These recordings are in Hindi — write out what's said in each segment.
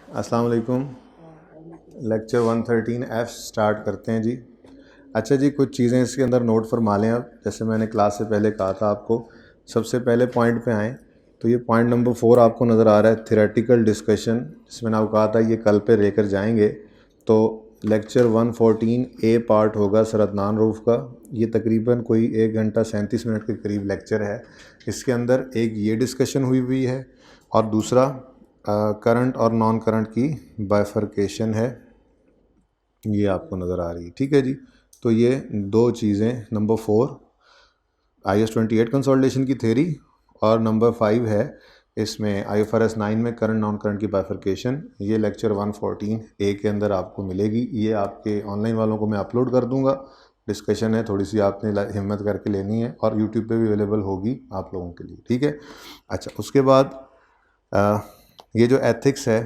अस्सलाम वालेकुम। लेक्चर 113F स्टार्ट करते हैं जी। अच्छा जी, कुछ चीज़ें इसके अंदर नोट फरमा लें। अब जैसे मैंने क्लास से पहले कहा था आपको, सबसे पहले पॉइंट पे आएँ तो ये पॉइंट नंबर 4 आपको नज़र आ रहा है, थ्योरेटिकल डिस्कशन, जिसमें मैंने आपको कहा था ये कल पे लेकर जाएंगे। तो लेक्चर 114A पार्ट होगा सर अदनान रऊफ़ का। ये तकरीबन कोई 1 घंटा 37 मिनट के करीब लेक्चर है। इसके अंदर एक ये डिस्कशन हुई है और दूसरा करंट और नॉन करंट की बाइफरकेशन है, ये आपको नज़र आ रही है। ठीक है जी, तो ये दो चीज़ें, नंबर 4 IS 28 कंसोलिडेशन की थ्योरी और नंबर 5 है इसमें IFRS 9 में करंट नॉन करंट की बाइफरकेशन। ये लेक्चर 114A के अंदर आपको मिलेगी। ये आपके ऑनलाइन वालों को मैं अपलोड कर दूंगा। डिस्कशन है, थोड़ी सी आपने हिम्मत करके लेनी है और यूट्यूब पे भी अवेलेबल होगी आप लोगों के लिए। ठीक है, अच्छा उसके बाद ये जो एथिक्स है,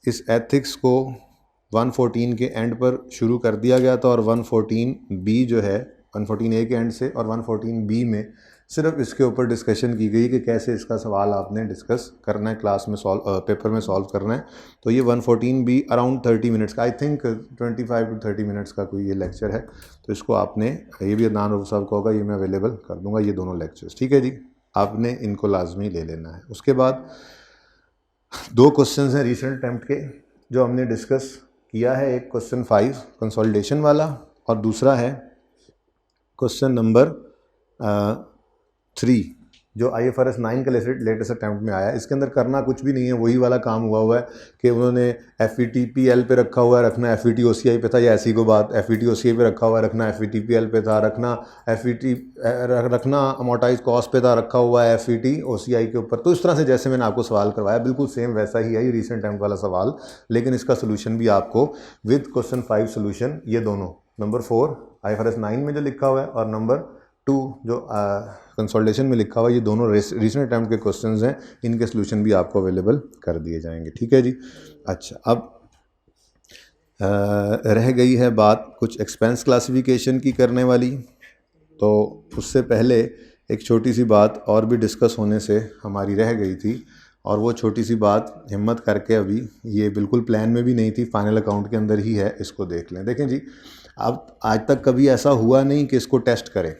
इस एथिक्स को 114 के एंड पर शुरू कर दिया गया था और 114B जो है 114A के एंड से और 114B में सिर्फ इसके ऊपर डिस्कशन की गई कि कैसे इसका सवाल आपने डिस्कस करना है, क्लास में पेपर में सॉल्व करना है। तो ये 114B अराउंड 30 मिनट्स का, आई थिंक 25 to 30 मिनट्स का कोई ये लेक्चर है। तो इसको आपने, ये भी अदनान रऊफ़ साहब का होगा, ये मैं अवेलेबल कर दूंगा ये दोनों लेक्चर्स। ठीक है जी, आपने इनको लाजमी ले लेना है। उसके बाद दो क्वेश्चंस हैं रीसेंट अटेम्प्ट के जो हमने डिस्कस किया है। एक क्वेश्चन 5 कंसोलिडेशन वाला और दूसरा है क्वेश्चन नंबर 3 जो IFRS 9 का लेटेस्ट अटैम्प्ट में आया है। इसके अंदर करना कुछ भी नहीं है, वही वाला काम हुआ है कि उन्होंने FETPL पे रखा हुआ है, रखना FET OCI पे था, या ऐसी को बात FET OCI पे रखा हुआ है, रखना FETPL पे था, रखना रखना अमोटाइज कॉस्ट पे था, रखा हुआ है FET OCI के ऊपर। तो इस तरह से जैसे मैंने आपको सवाल करवाया बिल्कुल सेम वैसा ही है ये रीसेंट अटैम्प्ट वाला सवाल, लेकिन इसका सोल्यूशन भी आपको विद क्वेश्चन 5 सोल्यूशन, ये दोनों नंबर 4 IFRS 9 में जो लिखा हुआ है और नंबर 2 जो कंसोलिडेशन में लिखा हुआ है, ये दोनों रीसेंट अटैम्प्ट के क्वेश्चंस हैं, इनके सोल्यूशन भी आपको अवेलेबल कर दिए जाएंगे। ठीक है जी, अच्छा अब रह गई है बात कुछ एक्सपेंस क्लासिफिकेशन की करने वाली। तो उससे पहले एक छोटी सी बात और भी डिस्कस होने से हमारी रह गई थी, और वो छोटी सी बात हिम्मत करके, अभी ये बिल्कुल प्लान में भी नहीं थी, फाइनल अकाउंट के अंदर ही है, इसको देख लें। देखें जी, अब आज तक कभी ऐसा हुआ नहीं कि इसको टेस्ट करें,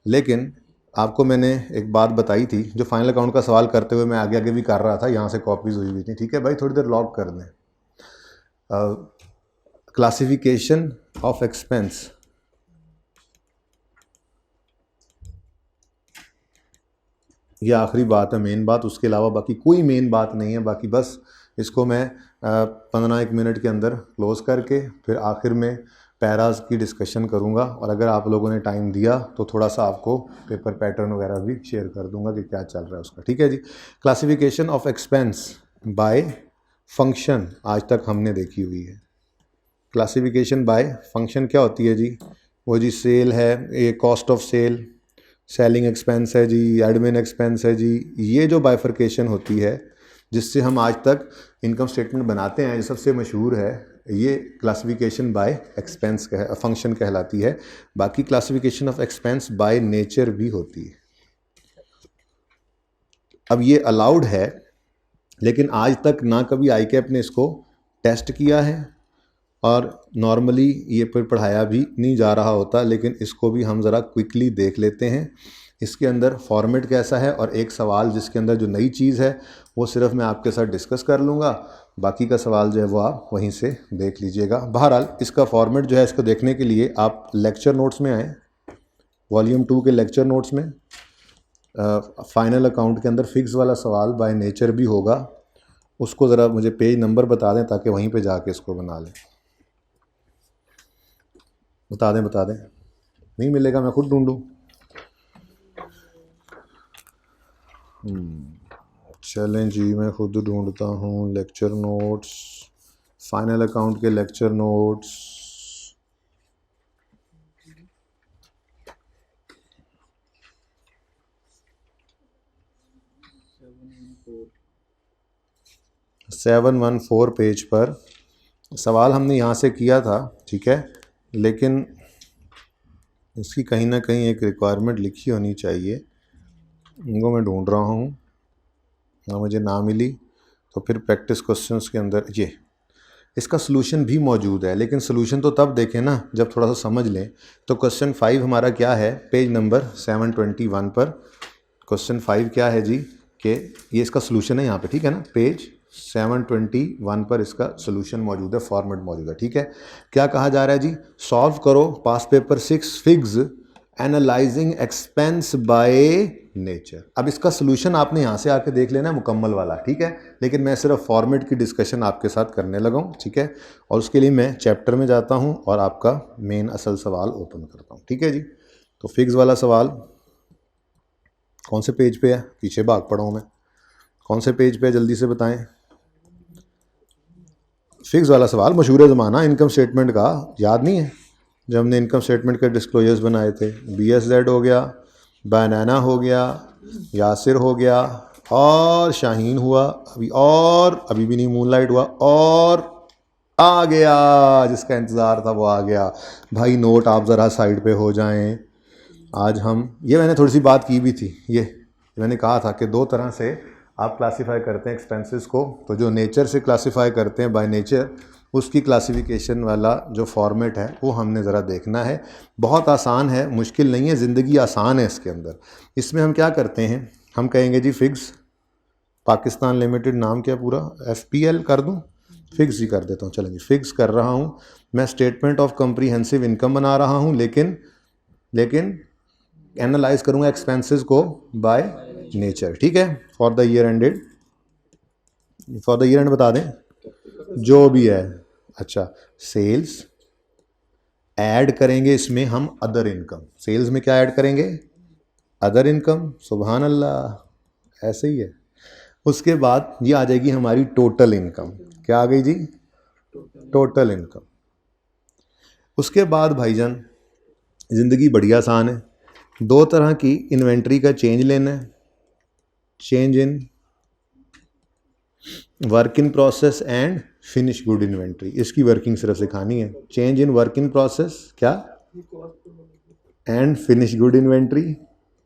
लेकिन आपको मैंने एक बात बताई थी जो फाइनल अकाउंट का सवाल करते हुए मैं आगे आगे भी कर रहा था, यहाँ से कॉपीज हुई थी। ठीक है भाई, थोड़ी देर लॉक कर दें। क्लासिफिकेशन ऑफ एक्सपेंस, ये आखिरी बात है, मेन बात। उसके अलावा बाकी कोई मेन बात नहीं है। बाकी बस इसको मैं 15-1 मिनट के अंदर क्लोज करके फिर आखिर में पैराज की डिस्कशन करूंगा, और अगर आप लोगों ने टाइम दिया तो थोड़ा सा आपको पेपर पैटर्न वगैरह भी शेयर कर दूंगा कि क्या चल रहा है उसका। ठीक है जी, classification of expense by function आज तक हमने देखी हुई है। क्लासिफिकेशन बाय फंक्शन क्या होती है जी? वो जी सेल है, ये cost of sale, selling expense है जी, एडमिन एक्सपेंस है जी। ये जो बाइफरकेशन होती है जिससे हम आज तक इनकम स्टेटमेंट बनाते हैं, जो सबसे मशहूर है, ये क्लासिफिकेशन बाय एक्सपेंस फंक्शन कहलाती है। बाकी classification of expense by nature भी होती है। अब ये अलाउड है, लेकिन आज तक ना कभी ICAP ने इसको टेस्ट किया है और नॉर्मली ये फिर पढ़ाया भी नहीं जा रहा होता। लेकिन इसको भी हम ज़रा क्विकली देख लेते हैं। इसके अंदर फॉर्मेट कैसा है, और एक सवाल जिसके अंदर जो नई चीज़ है वो सिर्फ मैं आपके साथ डिस्कस कर लूँगा, बाकी का सवाल जो है वो आप वहीं से देख लीजिएगा। बहरहाल इसका फॉर्मेट जो है, इसको देखने के लिए आप लेक्चर नोट्स में आएँ, वॉल्यूम 2 के लेक्चर नोट्स में फाइनल अकाउंट के अंदर फिक्स वाला सवाल बाय नेचर भी होगा। उसको ज़रा मुझे पेज नंबर बता दें ताकि वहीं पे जाके इसको बना लें। बता दें, नहीं मिलेगा मैं खुद ढूंढूं। चलें जी, मैं खुद ढूंढता हूँ। लेक्चर नोट्स, फाइनल अकाउंट के लेक्चर नोट्स, सेवन 114 पेज पर सवाल हमने यहाँ से किया था। ठीक है, लेकिन इसकी कहीं ना कहीं एक रिक्वायरमेंट लिखी होनी चाहिए, इनको मैं ढूंढ रहा हूँ, मुझे ना मिली। तो फिर प्रैक्टिस क्वेश्चंस के अंदर ये इसका सलूशन भी मौजूद है, लेकिन सलूशन तो तब देखें ना जब थोड़ा सा समझ लें। तो क्वेश्चन 5 हमारा क्या है, पेज नंबर 721 पर क्वेश्चन 5 क्या है जी, कि ये इसका सलूशन है यहाँ पे, ठीक है ना, पेज 721 पर इसका सलूशन मौजूद है, फॉर्मेट मौजूद है, ठीक है। क्या कहा जा रहा है जी, सॉल्व करो past paper 6 figs analysing expense by nature. अब इसका सलूशन आपने यहाँ से आके देख लेना मुकम्मल वाला, ठीक है, लेकिन मैं सिर्फ फॉर्मेट की डिस्कशन आपके साथ करने लगा हूँ, ठीक है। और उसके लिए मैं चैप्टर में जाता हूँ और आपका मेन असल सवाल ओपन करता हूँ, ठीक है जी। तो फिग्स वाला सवाल कौन से पेज पे है, पीछे भाग पड़ा हूँ मैं, कौन से पेज पे है जल्दी से बताएं। फिग्स वाला सवाल मशहूर ज़माना इनकम स्टेटमेंट का, याद नहीं है जब हमने इनकम स्टेटमेंट के डिस्क्लोजर्स बनाए थे। BSZ हो गया, बनाना हो गया, यासिर हो गया, और शाहीन हुआ अभी, और अभी भी नहीं मूनलाइट हुआ, और आ गया जिसका इंतज़ार था वो आ गया। भाई नोट आप ज़रा साइड पे हो जाएं। आज हम ये मैंने थोड़ी सी बात की भी थी, ये मैंने कहा था कि दो तरह से आप क्लासीफाई करते हैं एक्सपेंसेस को। तो जो नेचर से क्लासीफाई करते हैं बाय नेचर, उसकी क्लासिफिकेशन वाला जो फॉर्मेट है वो हमने ज़रा देखना है। बहुत आसान है, मुश्किल नहीं है, ज़िंदगी आसान है इसके अंदर। इसमें हम क्या करते हैं, हम कहेंगे जी फिग्स पाकिस्तान लिमिटेड, नाम क्या पूरा, FPL कर दूं, फिग्स ही कर देता हूँ, चलेंगे फिग्स कर रहा हूँ मैं। स्टेटमेंट ऑफ कम्प्रीहेंसिव इनकम बना रहा हूँ, लेकिन एनालाइज करूँगा एक्सपेंसेस को बाय नेचर, ठीक है। For the year ended, for the year and बता दें जो भी है। अच्छा, सेल्स ऐड करेंगे इसमें हम अदर इनकम, सेल्स में क्या ऐड करेंगे, अदर इनकम, सुभान अल्लाह, ऐसे ही है। उसके बाद ये आ जाएगी हमारी टोटल इनकम, क्या आ गई जी, टोटल इनकम। उसके बाद भाईजान ज़िंदगी बड़ी आसान है, दो तरह की इन्वेंट्री का चेंज लेना है, change in work in process and finish good inventory. इसकी वर्किंग सिर्फ सिखानी है, change in work in process क्या एंड फिनिश गुड इन्वेंट्री।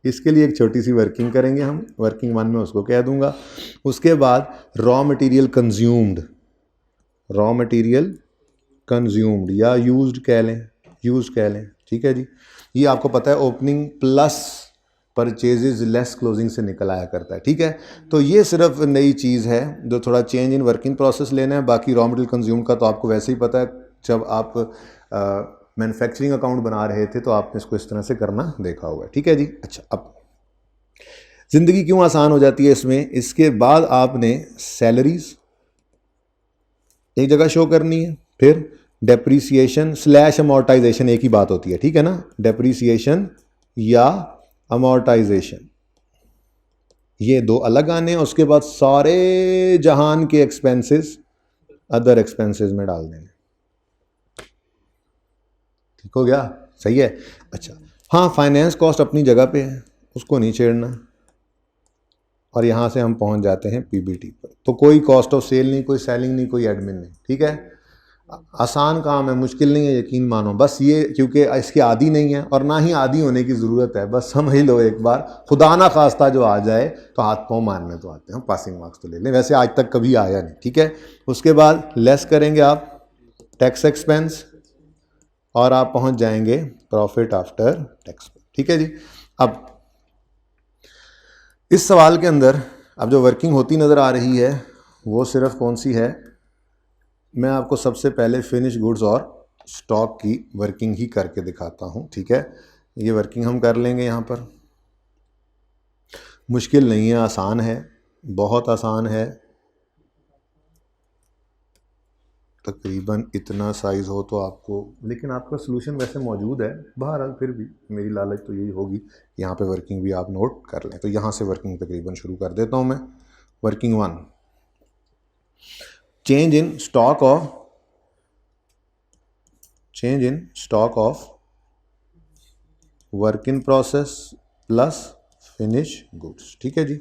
इसके लिए एक छोटी सी वर्किंग करेंगे हम, वर्किंग 1 में उसको कह दूंगा। उसके बाद raw material consumed, raw material consumed या यूज्ड कह लें, यूज कह लें, ठीक है जी। ये आपको पता है opening plus purchases less closing से निकल आया करता है, ठीक है। तो ये सिर्फ नई चीज़ है जो थोड़ा चेंज इन वर्किंग प्रोसेस लेना है। बाकी रॉ मटेरियल कंज्यूम का तो आपको वैसे ही पता है, जब आप मैन्युफैक्चरिंग अकाउंट बना रहे थे तो आपने इसको इस तरह से करना देखा हुआ है, ठीक है जी। अच्छा, अब ज़िंदगी क्यों आसान हो जाती है इसमें, इसके बाद आपने सैलरीज एक जगह शो करनी है, फिर डेप्रीसिएशन स्लैश अमोर्टाइजेशन, एक ही बात होती है, ठीक है ना, डेप्रीसिएशन या अमोर्टाइजेशन, ये दो अलग आने हैं। उसके बाद सारे जहान के एक्सपेंसेस अदर एक्सपेंसेस में डाल देंगे, ठीक हो गया, सही है। अच्छा हाँ, फाइनेंस कॉस्ट अपनी जगह पे है, उसको नहीं छेड़ना। और यहाँ से हम पहुँच जाते हैं PBT पर। तो कोई कॉस्ट ऑफ सेल नहीं, कोई सेलिंग नहीं, कोई एडमिन नहीं, ठीक है। आसान काम है, मुश्किल नहीं है, यकीन मानो। बस ये क्योंकि इसके आदी नहीं है और ना ही आदी होने की ज़रूरत है, बस समझ लो एक बार, खुदा ना खास्ता जो आ जाए तो हाथ पाँव मारने तो आते हैं, हम पासिंग मार्क्स तो ले लें, वैसे आज तक कभी आया नहीं, ठीक है। उसके बाद लेस करेंगे आप टैक्स एक्सपेंस और आप पहुंच जाएंगे प्रॉफिट आफ्टर टैक्स पर, ठीक है जी। अब इस सवाल के अंदर अब जो वर्किंग होती नज़र आ रही है वो सिर्फ कौन सी है, मैं आपको सबसे पहले फिनिश गुड्स और स्टॉक की वर्किंग ही करके दिखाता हूं, ठीक है। ये वर्किंग हम कर लेंगे यहाँ पर, मुश्किल नहीं है, आसान है, बहुत आसान है। तकरीबन इतना साइज़ हो तो आपको, लेकिन आपका सलूशन वैसे मौजूद है। बहरहाल फिर भी मेरी लालच तो यही होगी, यहाँ पे वर्किंग भी आप नोट कर लें। तो यहाँ से वर्किंग तकरीबन शुरू कर देता हूँ मैं। Working 1, change in stock of work in process plus finish goods, ठीक है जी।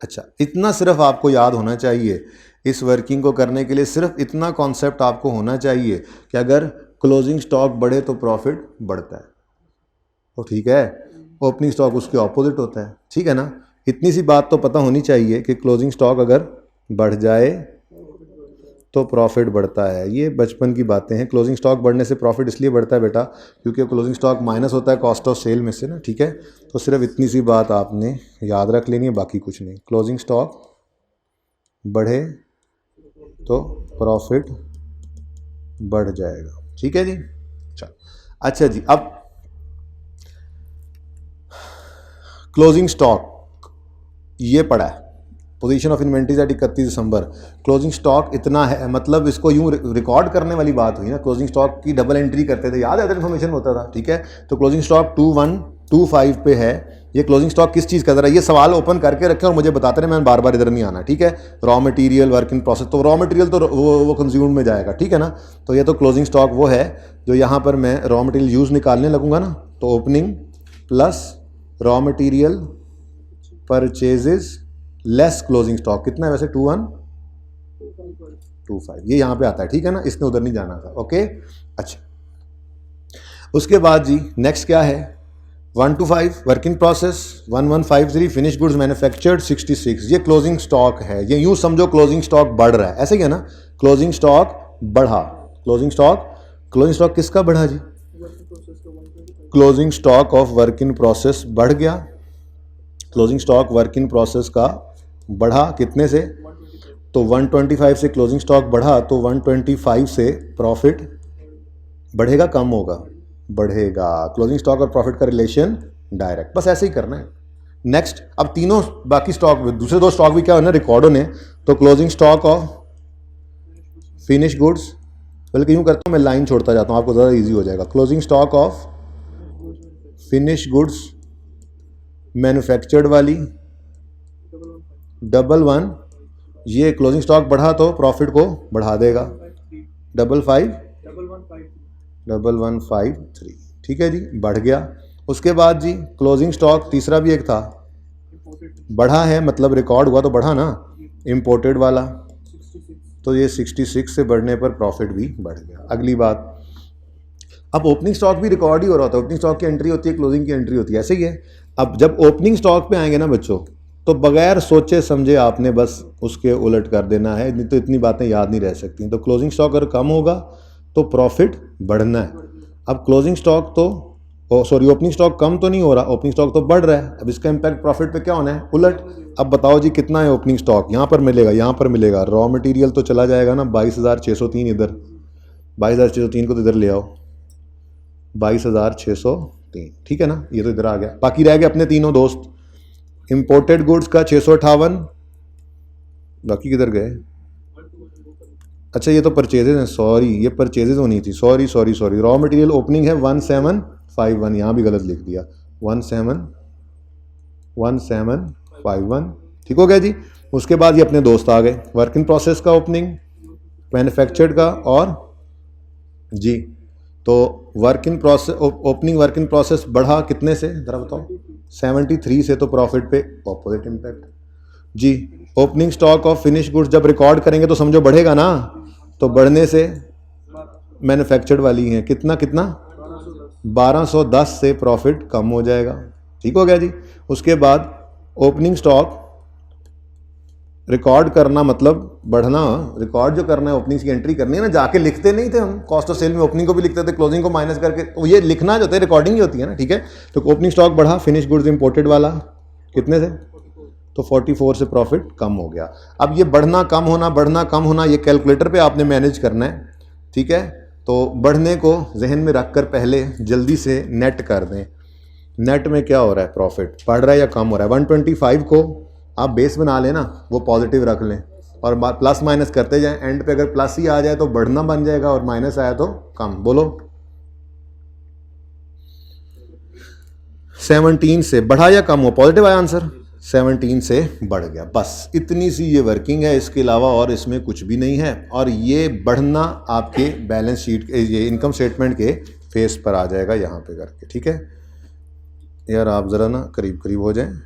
अच्छा, इतना सिर्फ आपको याद होना चाहिए इस वर्किंग को करने के लिए, सिर्फ इतना कॉन्सेप्ट आपको होना चाहिए कि अगर क्लोजिंग स्टॉक बढ़े तो प्रॉफिट बढ़ता है, तो ठीक है, ओपनिंग स्टॉक उसके ऑपोजिट होता है, ठीक है ना। इतनी सी बात तो पता होनी चाहिए कि क्लोजिंग स्टॉक अगर बढ़ जाए तो प्रॉफिट बढ़ता है। ये बचपन की बातें हैं। क्लोजिंग स्टॉक बढ़ने से प्रॉफिट इसलिए बढ़ता है बेटा क्योंकि क्लोजिंग स्टॉक माइनस होता है कॉस्ट ऑफ सेल में से ना, ठीक है। तो सिर्फ इतनी सी बात आपने याद रख लेनी है, बाकी कुछ नहीं। क्लोजिंग स्टॉक बढ़े तो प्रॉफिट बढ़ जाएगा, ठीक है जी। अच्छा जी, अब क्लोजिंग स्टॉक ये पड़ा है, पोजीशन ऑफ इन्वेंट्रीज एट 31 दिसंबर। क्लोजिंग स्टॉक इतना है, मतलब इसको यूं रिकॉर्ड करने वाली बात हुई ना। क्लोजिंग स्टॉक की डबल एंट्री करते थे, याद है, इन्फॉर्मेशन होता था, ठीक है। तो क्लोजिंग स्टॉक 2125 पे है। ये क्लोजिंग स्टॉक किस चीज़ का, जरा ये सवाल ओपन करके रखें और मुझे बताते रहे, मैं बार बार इधर नहीं आना, ठीक है। Raw material, work in process, तो रॉ मटेरियल तो वो कंज्यूम में जाएगा, ठीक है ना। तो ये तो क्लोजिंग स्टॉक वो है जो यहाँ पर मैं रॉ मटेरियल यूज़ निकालने लगूंगा ना, तो opening plus raw material purchases less closing stock कितना है वैसे, 2125, ये यहाँ पे आता है, ठीक है ना। इसने उधर नहीं जाना था, ओके। अच्छा, उसके बाद जी नेक्स्ट क्या है, 125 work in process, 1153 finish goods manufactured 66, ये क्लोजिंग स्टॉक है। ये यूं समझो क्लोजिंग स्टॉक बढ़ रहा है, ऐसे ही है ना। क्लोजिंग स्टॉक बढ़ा, क्लोजिंग स्टॉक किसका बढ़ा जी, closing stock of work in process बढ़ गया। Closing stock work in process का बढ़ा कितने से, तो 125 से क्लोजिंग स्टॉक बढ़ा, तो 125 से प्रॉफिट बढ़ेगा कम होगा, बढ़ेगा। क्लोजिंग स्टॉक और प्रॉफिट का रिलेशन डायरेक्ट, बस ऐसे ही करना है। नेक्स्ट, अब तीनों बाकी स्टॉक, दूसरे दो स्टॉक भी क्या होना, रिकॉर्ड होने। तो closing stock of finish goods, बल्कि यूँ करता हूँ मैं, लाइन छोड़ता जाता हूँ, आपको ज़्यादा इजी हो जाएगा। Closing stock of finish goods manufactured वाली 11, ये क्लोजिंग स्टॉक बढ़ा तो प्रॉफिट को बढ़ा देगा, 1153, ठीक है जी, बढ़ गया। उसके बाद जी क्लोजिंग स्टॉक तीसरा भी एक था, बढ़ा है मतलब रिकॉर्ड हुआ तो बढ़ा ना, इंपोर्टेड वाला, तो ये 66 से बढ़ने पर प्रॉफिट भी बढ़ गया। अगली बात, अब ओपनिंग स्टॉक भी रिकॉर्ड ही हो रहा था, ओपनिंग स्टॉक की एंट्री होती है, क्लोजिंग की एंट्री होती है, ऐसे ही है। अब जब ओपनिंग स्टॉक पे आएंगे ना बच्चों, तो बगैर सोचे समझे आपने बस उसके उलट कर देना है, नहीं तो इतनी बातें याद नहीं रह सकती। तो क्लोजिंग स्टॉक अगर कम होगा तो प्रॉफिट बढ़ना है। अब क्लोजिंग स्टॉक तो ओपनिंग स्टॉक कम तो नहीं हो रहा, ओपनिंग स्टॉक तो बढ़ रहा है। अब इसका इम्पैक्ट प्रॉफिट पे क्या होना है, उलट। अब बताओ जी कितना है ओपनिंग स्टॉक, यहाँ पर मिलेगा, यहाँ पर मिलेगा। रॉ मटेरियल तो चला जाएगा ना 22,603, इधर 22,603 को तो इधर ले आओ, 22,603, ठीक है ना, ये तो इधर आ गया। बाकी रह गए अपने तीनों दोस्त। इंपोर्टेड गुड्स का 658, बाकी किधर गए, अच्छा ये तो परचेजेज हैं, सॉरी ये परचेजेज होनी थी, सॉरी। रॉ मटेरियल ओपनिंग है 1751, यहाँ भी गलत लिख दिया, 1751, ठीक हो गया जी। उसके बाद ये अपने दोस्त आ गए, वर्क इन प्रोसेस का ओपनिंग, मैन्युफैक्चर्ड का, और जी तो work in process, opening work in process बढ़ा कितने से, जरा बताओ, 73 से, तो प्रॉफिट पे ऑपोजिट इम्पैक्ट जी। Opening stock of finish goods जब रिकॉर्ड करेंगे तो समझो बढ़ेगा ना, तो बढ़ने से मैन्युफैक्चर्ड वाली हैं, कितना 1210 से प्रॉफिट कम हो जाएगा, ठीक हो गया जी। उसके बाद ओपनिंग स्टॉक रिकॉर्ड करना मतलब बढ़ना, रिकॉर्ड जो करना है, ओपनिंग की एंट्री करनी है ना, जाके लिखते नहीं थे हम, कॉस्ट ऑफ सेल में ओपनिंग को भी लिखते थे, क्लोजिंग को माइनस करके, तो ये लिखना जो होता है रिकॉर्डिंग ही होती है ना, ठीक है। तो ओपनिंग स्टॉक बढ़ा, फिनिश गुड्स इंपोर्टेड वाला कितने से, तो 44 से प्रॉफिट कम हो गया। अब ये बढ़ना कम होना, ये कैलकुलेटर पे आपने मैनेज करना है, ठीक है। तो बढ़ने को जहन में रख कर पहले जल्दी से नेट कर दें, नेट में क्या हो रहा है, प्रॉफिट बढ़ रहा है या कम हो रहा है। 125 को आप बेस बना लेना, वो पॉजिटिव रख लें और प्लस माइनस करते जाएं, एंड पे अगर प्लस ही आ जाए तो बढ़ना बन जाएगा और माइनस आया तो कम। बोलो 17 से बढ़ा या कम हो, पॉजिटिव आया आंसर, 17 से बढ़ गया, बस इतनी सी ये वर्किंग है, इसके अलावा और इसमें कुछ भी नहीं है। और ये बढ़ना आपके बैलेंस शीट, ये इनकम स्टेटमेंट के फेस पर आ जाएगा यहाँ पे करके, ठीक है। यार आप ज़रा ना करीब करीब हो जाएं,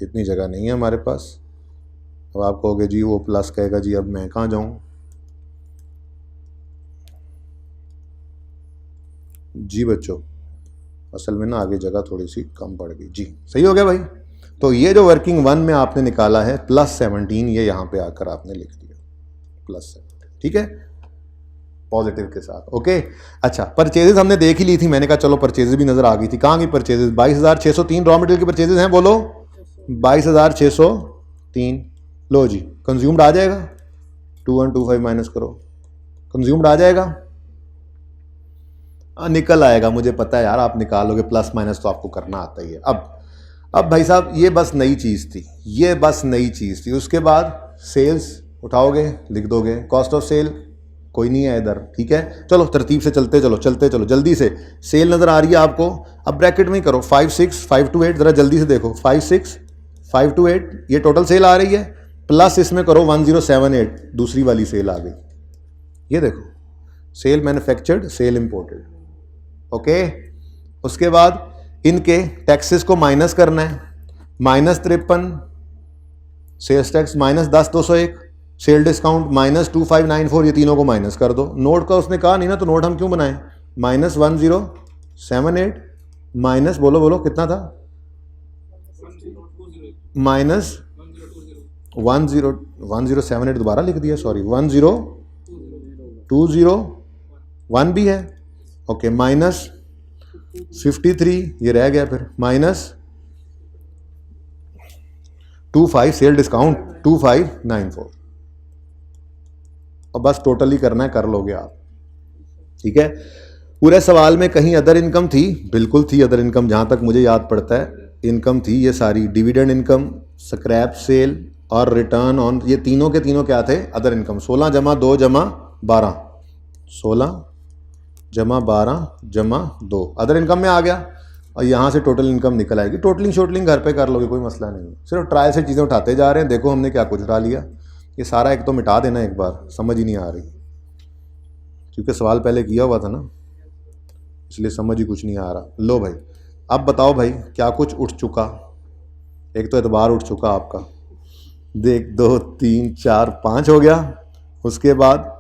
इतनी जगह नहीं है हमारे पास। अब आप कहोगे जी वो प्लस कहेगा जी, अब मैं कहाँ जाऊँ जी बच्चों, असल में ना आगे जगह थोड़ी सी कम पड़ गई जी, सही हो गया भाई। तो ये जो वर्किंग वन में आपने निकाला है +17, ये यहाँ पे आकर आपने लिख दिया +17, ठीक है, पॉजिटिव के साथ। ओके, अच्छा परचेजेस हमने देख ही ली थी, मैंने कहा चलो परचेजेस भी नजर आ गई थी। कहाँ की परचेजेस? 22,603 रॉ मटेरियल की परचेजेस हैं, बोलो 22,603। लो जी, कंज्यूम्ड आ जाएगा, 2125 माइनस करो, कंज्यूम्ड आ जाएगा, निकल आएगा, मुझे पता है यार आप निकालोगे, प्लस माइनस तो आपको करना आता ही है। अब भाई साहब ये बस नई चीज़ थी, ये बस नई चीज़ थी। उसके बाद सेल्स उठाओगे, लिख दोगे, कॉस्ट ऑफ सेल कोई नहीं है इधर, ठीक है। चलो तरतीब से चलते चलो जल्दी से। सेल नज़र आ रही है आपको, अब ब्रैकेट में ही करो 56,528, ज़रा जल्दी से देखो 56,528 ये टोटल सेल आ रही है, प्लस इसमें करो 1078 दूसरी वाली सेल आ गई, ये देखो sale manufactured, sale imported. Okay, उसके बाद इनके टैक्सेस को माइनस करना है, -53 सेल्स टैक्स, -10,201 सेल डिस्काउंट, -2594, ये तीनों को माइनस कर दो। नोट का उसने कहा नहीं ना, तो नोट हम क्यों बनाएं? -1078 माइनस, बोलो कितना था, -1078 दोबारा लिख दिया, सॉरी 10201 भी है। ओके, -53 ये रह गया, फिर -25 सेल डिस्काउंट 2594, और बस टोटल ही करना है, कर लोगे आप, ठीक है। पूरे सवाल में कहीं अदर इनकम थी? बिल्कुल थी अदर इनकम, जहां तक मुझे याद पड़ता है इनकम थी ये सारी, डिविडेंड इनकम, स्क्रैप सेल और रिटर्न ऑन, ये तीनों के तीनों क्या थे? Other income. 16 जमा 2 जमा 12, 16 जमा 12 जमा 2 अदर इनकम में आ गया, और यहाँ से टोटल इनकम निकल आएगी। टोटलिंग शोटलिंग घर पे कर लोगे, कोई मसला नहीं, सिर्फ ट्रायल से चीज़ें उठाते जा रहे हैं। देखो हमने क्या कुछ उठा लिया, ये सारा एक तो मिटा देना एक बार, समझ ही नहीं आ रही, क्योंकि सवाल पहले किया हुआ था ना, इसलिए समझ ही कुछ नहीं आ रहा। लो भाई, अब बताओ भाई क्या कुछ उठ चुका? एक तो एतबार उठ चुका आपका, देख 2 3 4 5 हो गया, उसके बाद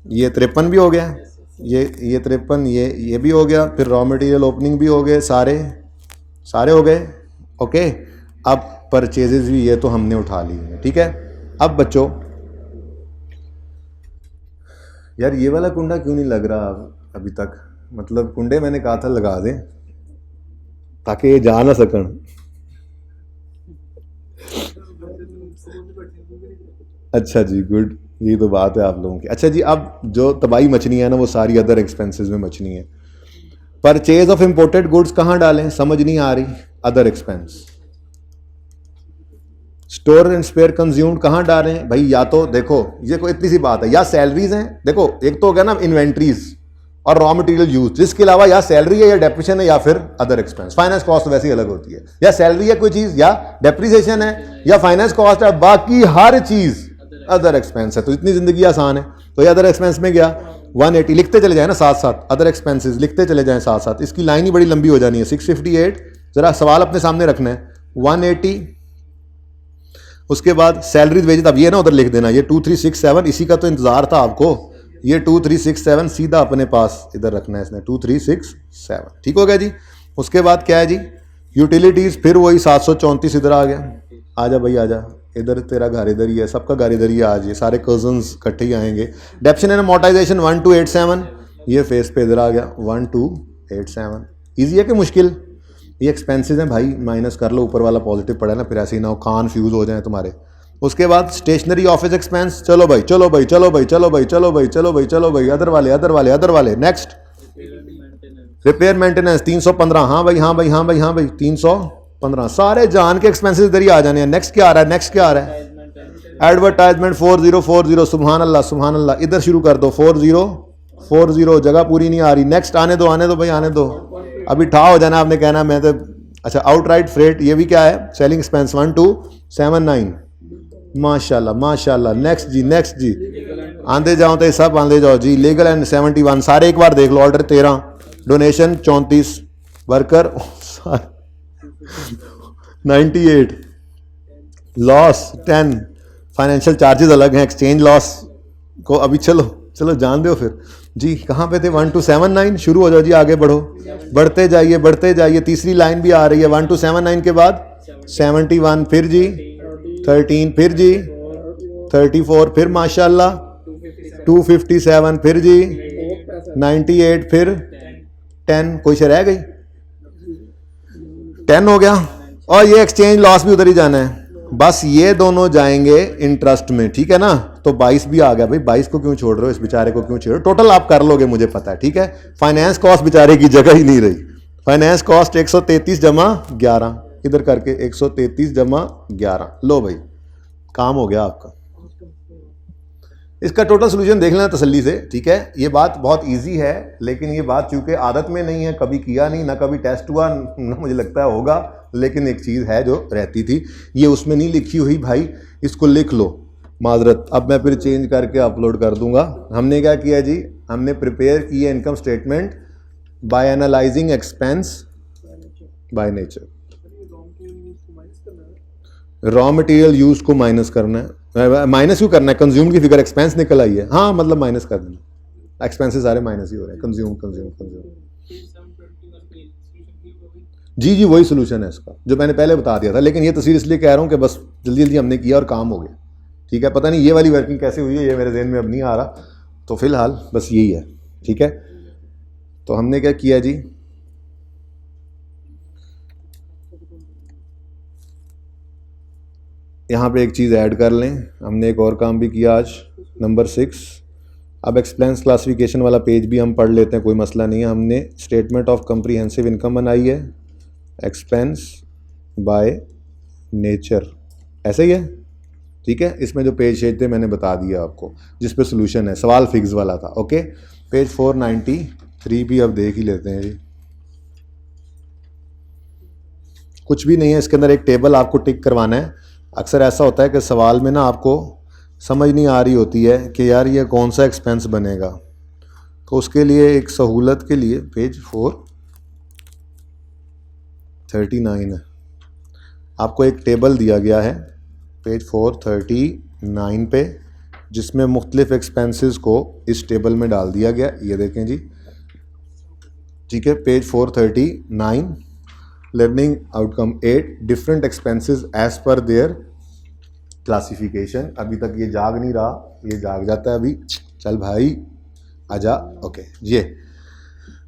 ये 53 भी हो गया, ये 53, ये भी हो गया, फिर रॉ मटेरियल ओपनिंग भी हो गए, सारे हो गए। ओके, अब परचेजेस भी ये तो हमने उठा लिए हैं, ठीक है। अब बच्चों यार ये वाला कुंडा क्यों नहीं लग रहा अभी तक? मतलब कुंडे मैंने कहा था लगा दें ताकि ये जा ना सकन। अच्छा जी, गुड, ये तो बात है आप लोगों की। अच्छा जी, अब जो तबाही मचनी है ना, वो सारी अदर एक्सपेंसेस में मचनी है। परचेज ऑफ इंपोर्टेड गुड्स कहाँ डालें, समझ नहीं आ रही, other expense. Store and spare consumed कहाँ डालें भाई? या तो देखो ये कोई इतनी सी बात है, या सैलरीज हैं, देखो एक तो हो गया ना इन्वेंट्रीज और रॉ मटेरियल यूज, जिसके अलावा या सैलरी है या डेप्रिसिएशन है या फिर अदर एक्सपेंस। फाइनेंस कॉस्ट वैसे ही अलग होती है, या सैलरी है कोई चीज, या डेप्रिसिएशन है, या फाइनेंस कॉस्ट है, बाकी हर चीज अदर एक्सपेंस है। तो इतनी जिंदगी आसान है। तो ये अदर एक्सपेंस में गया 180, लिखते चले जाए ना साथ साथ, अदर एक्सपेंसेस लिखते चले जाएं साथ साथ, इसकी लाइन ही बड़ी लंबी हो जानी है। 658, जरा सवाल अपने सामने रखना है, 180, उसके बाद सैलरीज वेजेस, अब ये ना उधर लिख देना, ये 2367, इसी का तो इंतजार था आपको, ये 2367 सीधा अपने पास इधर रखना है इसने, 2367, ठीक हो गया जी। उसके बाद क्या है जी, यूटिलिटीज, फिर वही 734 इधर आ गया। आजा भाई आजा, इधर तेरा घर इधर ही है, सबका घर इधर ही है आज, ये सारे कजन्स इकट्ठे ही आएंगे। डेप्शन एंड अमोर्टाइजेशन 1287, ये फेस पे इधर आ गया 1287। ईजी है कि मुश्किल? ये एक्सपेंसेस हैं भाई, माइनस कर लो, ऊपर वाला पॉजिटिव पड़ा है ना, फिर ऐसे ही ना हो कान फ्यूज हो जाए तुम्हारे। उसके बाद स्टेशनरी ऑफिस एक्सपेंस, चलो भाई चलो भाई चलो भाई चलो भाई चलो भाई चलो भाई चलो भाई, अदर वाले। नेक्स्ट रिपेयर मेंटेनेंस 315, हाँ भाई हाँ भाई हाँ भाई हाँ भाई 315, सारे जान के एक्सपेंसेस इधर ही आ जाने हैं। नेक्स्ट क्या आ रहा है? एडवर्टाइजमेंट 4040, सुभान अल्लाह, इधर शुरू कर दो 4040, जगह पूरी नहीं आ रही। नेक्स्ट आने दो भाई, आने दो, अभी ठा हो जाना, आपने कहना मैं तो। अच्छा, आउटराइट फ्रेट, ये भी क्या है? सेलिंग एक्सपेंस 1279, माशाल्लाह। नेक्स्ट जी, आंदे जाओ तो सब आंदे जाओ जी। लीगल एंड 71, सारे एक बार देख लो। Order 13, donation 34, worker 98, loss 10, financial charges अलग हैं, एक्सचेंज लॉस को अभी चलो चलो जान दो फिर जी, कहाँ पे थे? 1279 शुरू हो जाओ जी, आगे बढ़ो, बढ़ते जाइए। तीसरी लाइन भी आ रही है 1279 के बाद 71, फिर जी 13, फिर जी 34, फिर माशाल्लाह 257, फिर जी 98, फिर 10, कोई से रह गई? 10 हो गया। और ये एक्सचेंज लॉस भी उधर ही जाना है, बस ये दोनों जाएंगे इंटरेस्ट में, ठीक है ना? तो 22 भी आ गया भाई, 22 को क्यों छोड़ रहे हो, इस बेचारे को क्यों छोड़ रहे हो? टोटल आप कर लोगे मुझे पता है, ठीक है? फाइनेंस कॉस्ट बेचारे की जगह ही नहीं रही। फाइनेंस कॉस्ट 133 जमा 11, इधर करके 133 जमा 11, लो भाई काम हो गया आपका। इसका टोटल सोल्यूशन देख लेना तसल्ली से, ठीक है? ये बात बहुत इजी है, लेकिन ये बात चूंकि आदत में नहीं है, कभी किया नहीं, ना कभी टेस्ट हुआ, ना मुझे लगता है होगा, लेकिन एक चीज़ है जो रहती थी, ये उसमें नहीं लिखी हुई भाई, इसको लिख लो। माजरत, अब मैं फिर चेंज करके अपलोड कर दूंगा। हमने क्या किया जी, हमने प्रिपेयर किया income statement by analysing expense by nature. Raw material use को माइनस करना है, माइनस क्यों करना है? कंज्यूम की फिगर एक्सपेंस निकल आई है, हाँ मतलब माइनस कर देना, एक्सपेंसेस सारे माइनस ही हो रहे हैं, कंज्यूम। जी वही सोल्यूशन है इसका जो मैंने पहले बता दिया था, लेकिन ये तस्वीर इसलिए कह रहा हूँ कि बस जल्दी जल्दी हमने किया और काम हो गया, ठीक है? पता नहीं ये वाली वर्किंग कैसे हुई है, ये मेरे जहन में अब नहीं आ रहा, तो फिलहाल बस यही है, ठीक है? तो हमने क्या किया जी, यहाँ पे एक चीज़ ऐड कर लें, हमने एक और काम भी किया आज, नंबर 6। अब एक्सपेंस क्लासिफिकेशन वाला पेज भी हम पढ़ लेते हैं, कोई मसला नहीं है। हमने स्टेटमेंट ऑफ कम्प्रीहेंसिव इनकम बनाई है, एक्सपेंस बाय नेचर, ऐसे ही है, ठीक है? इसमें जो पेज शेज थे मैंने बता दिया आपको, जिस पे सोल्यूशन है, सवाल फिक्स वाला था, ओके? पेज 493 भी अब देख ही लेते हैं जी। कुछ भी नहीं है इसके अंदर, एक टेबल आपको टिक करवाना है। अक्सर ऐसा होता है कि सवाल में ना आपको समझ नहीं आ रही होती है कि यार ये कौन सा एक्सपेंस बनेगा, तो उसके लिए एक सहूलत के लिए पेज 439 है, आपको एक टेबल दिया गया है पेज 439 पे, जिसमें मुख्तलिफ एक्सपेंसेस को इस टेबल में डाल दिया गया, ये देखें जी, ठीक है? Page 439, learning outcome 8, different expenses as per their classification. अभी तक ये जाग नहीं रहा, ये जाग जाता है अभी, चल भाई आजा, ओके?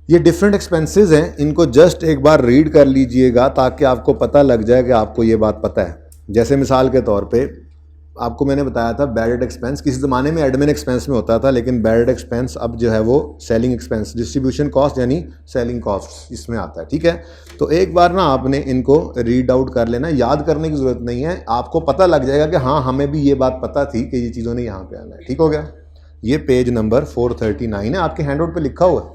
ये डिफरेंट एक्सपेंसेस हैं, इनको जस्ट एक बार रीड कर लीजिएगा ताकि आपको पता लग जाए कि आपको ये बात पता है। जैसे मिसाल के तौर पे आपको मैंने बताया था बैड डेट एक्सपेंस किसी ज़माने में एडमिन एक्सपेंस में होता था, लेकिन बैड डेट एक्सपेंस अब जो है वो सेलिंग एक्सपेंस, डिस्ट्रीब्यूशन कॉस्ट यानी सेलिंग कॉस्ट इसमें आता है, ठीक है? तो एक बार ना आपने इनको रीड आउट कर लेना, याद करने की ज़रूरत नहीं है, आपको पता लग जाएगा कि हाँ हमें भी ये बात पता थी कि ये चीज़ों ने यहाँ पे आना है, ठीक हो गया? ये पेज नंबर 439 है, आपके हैंडआउट पे लिखा हुआ है,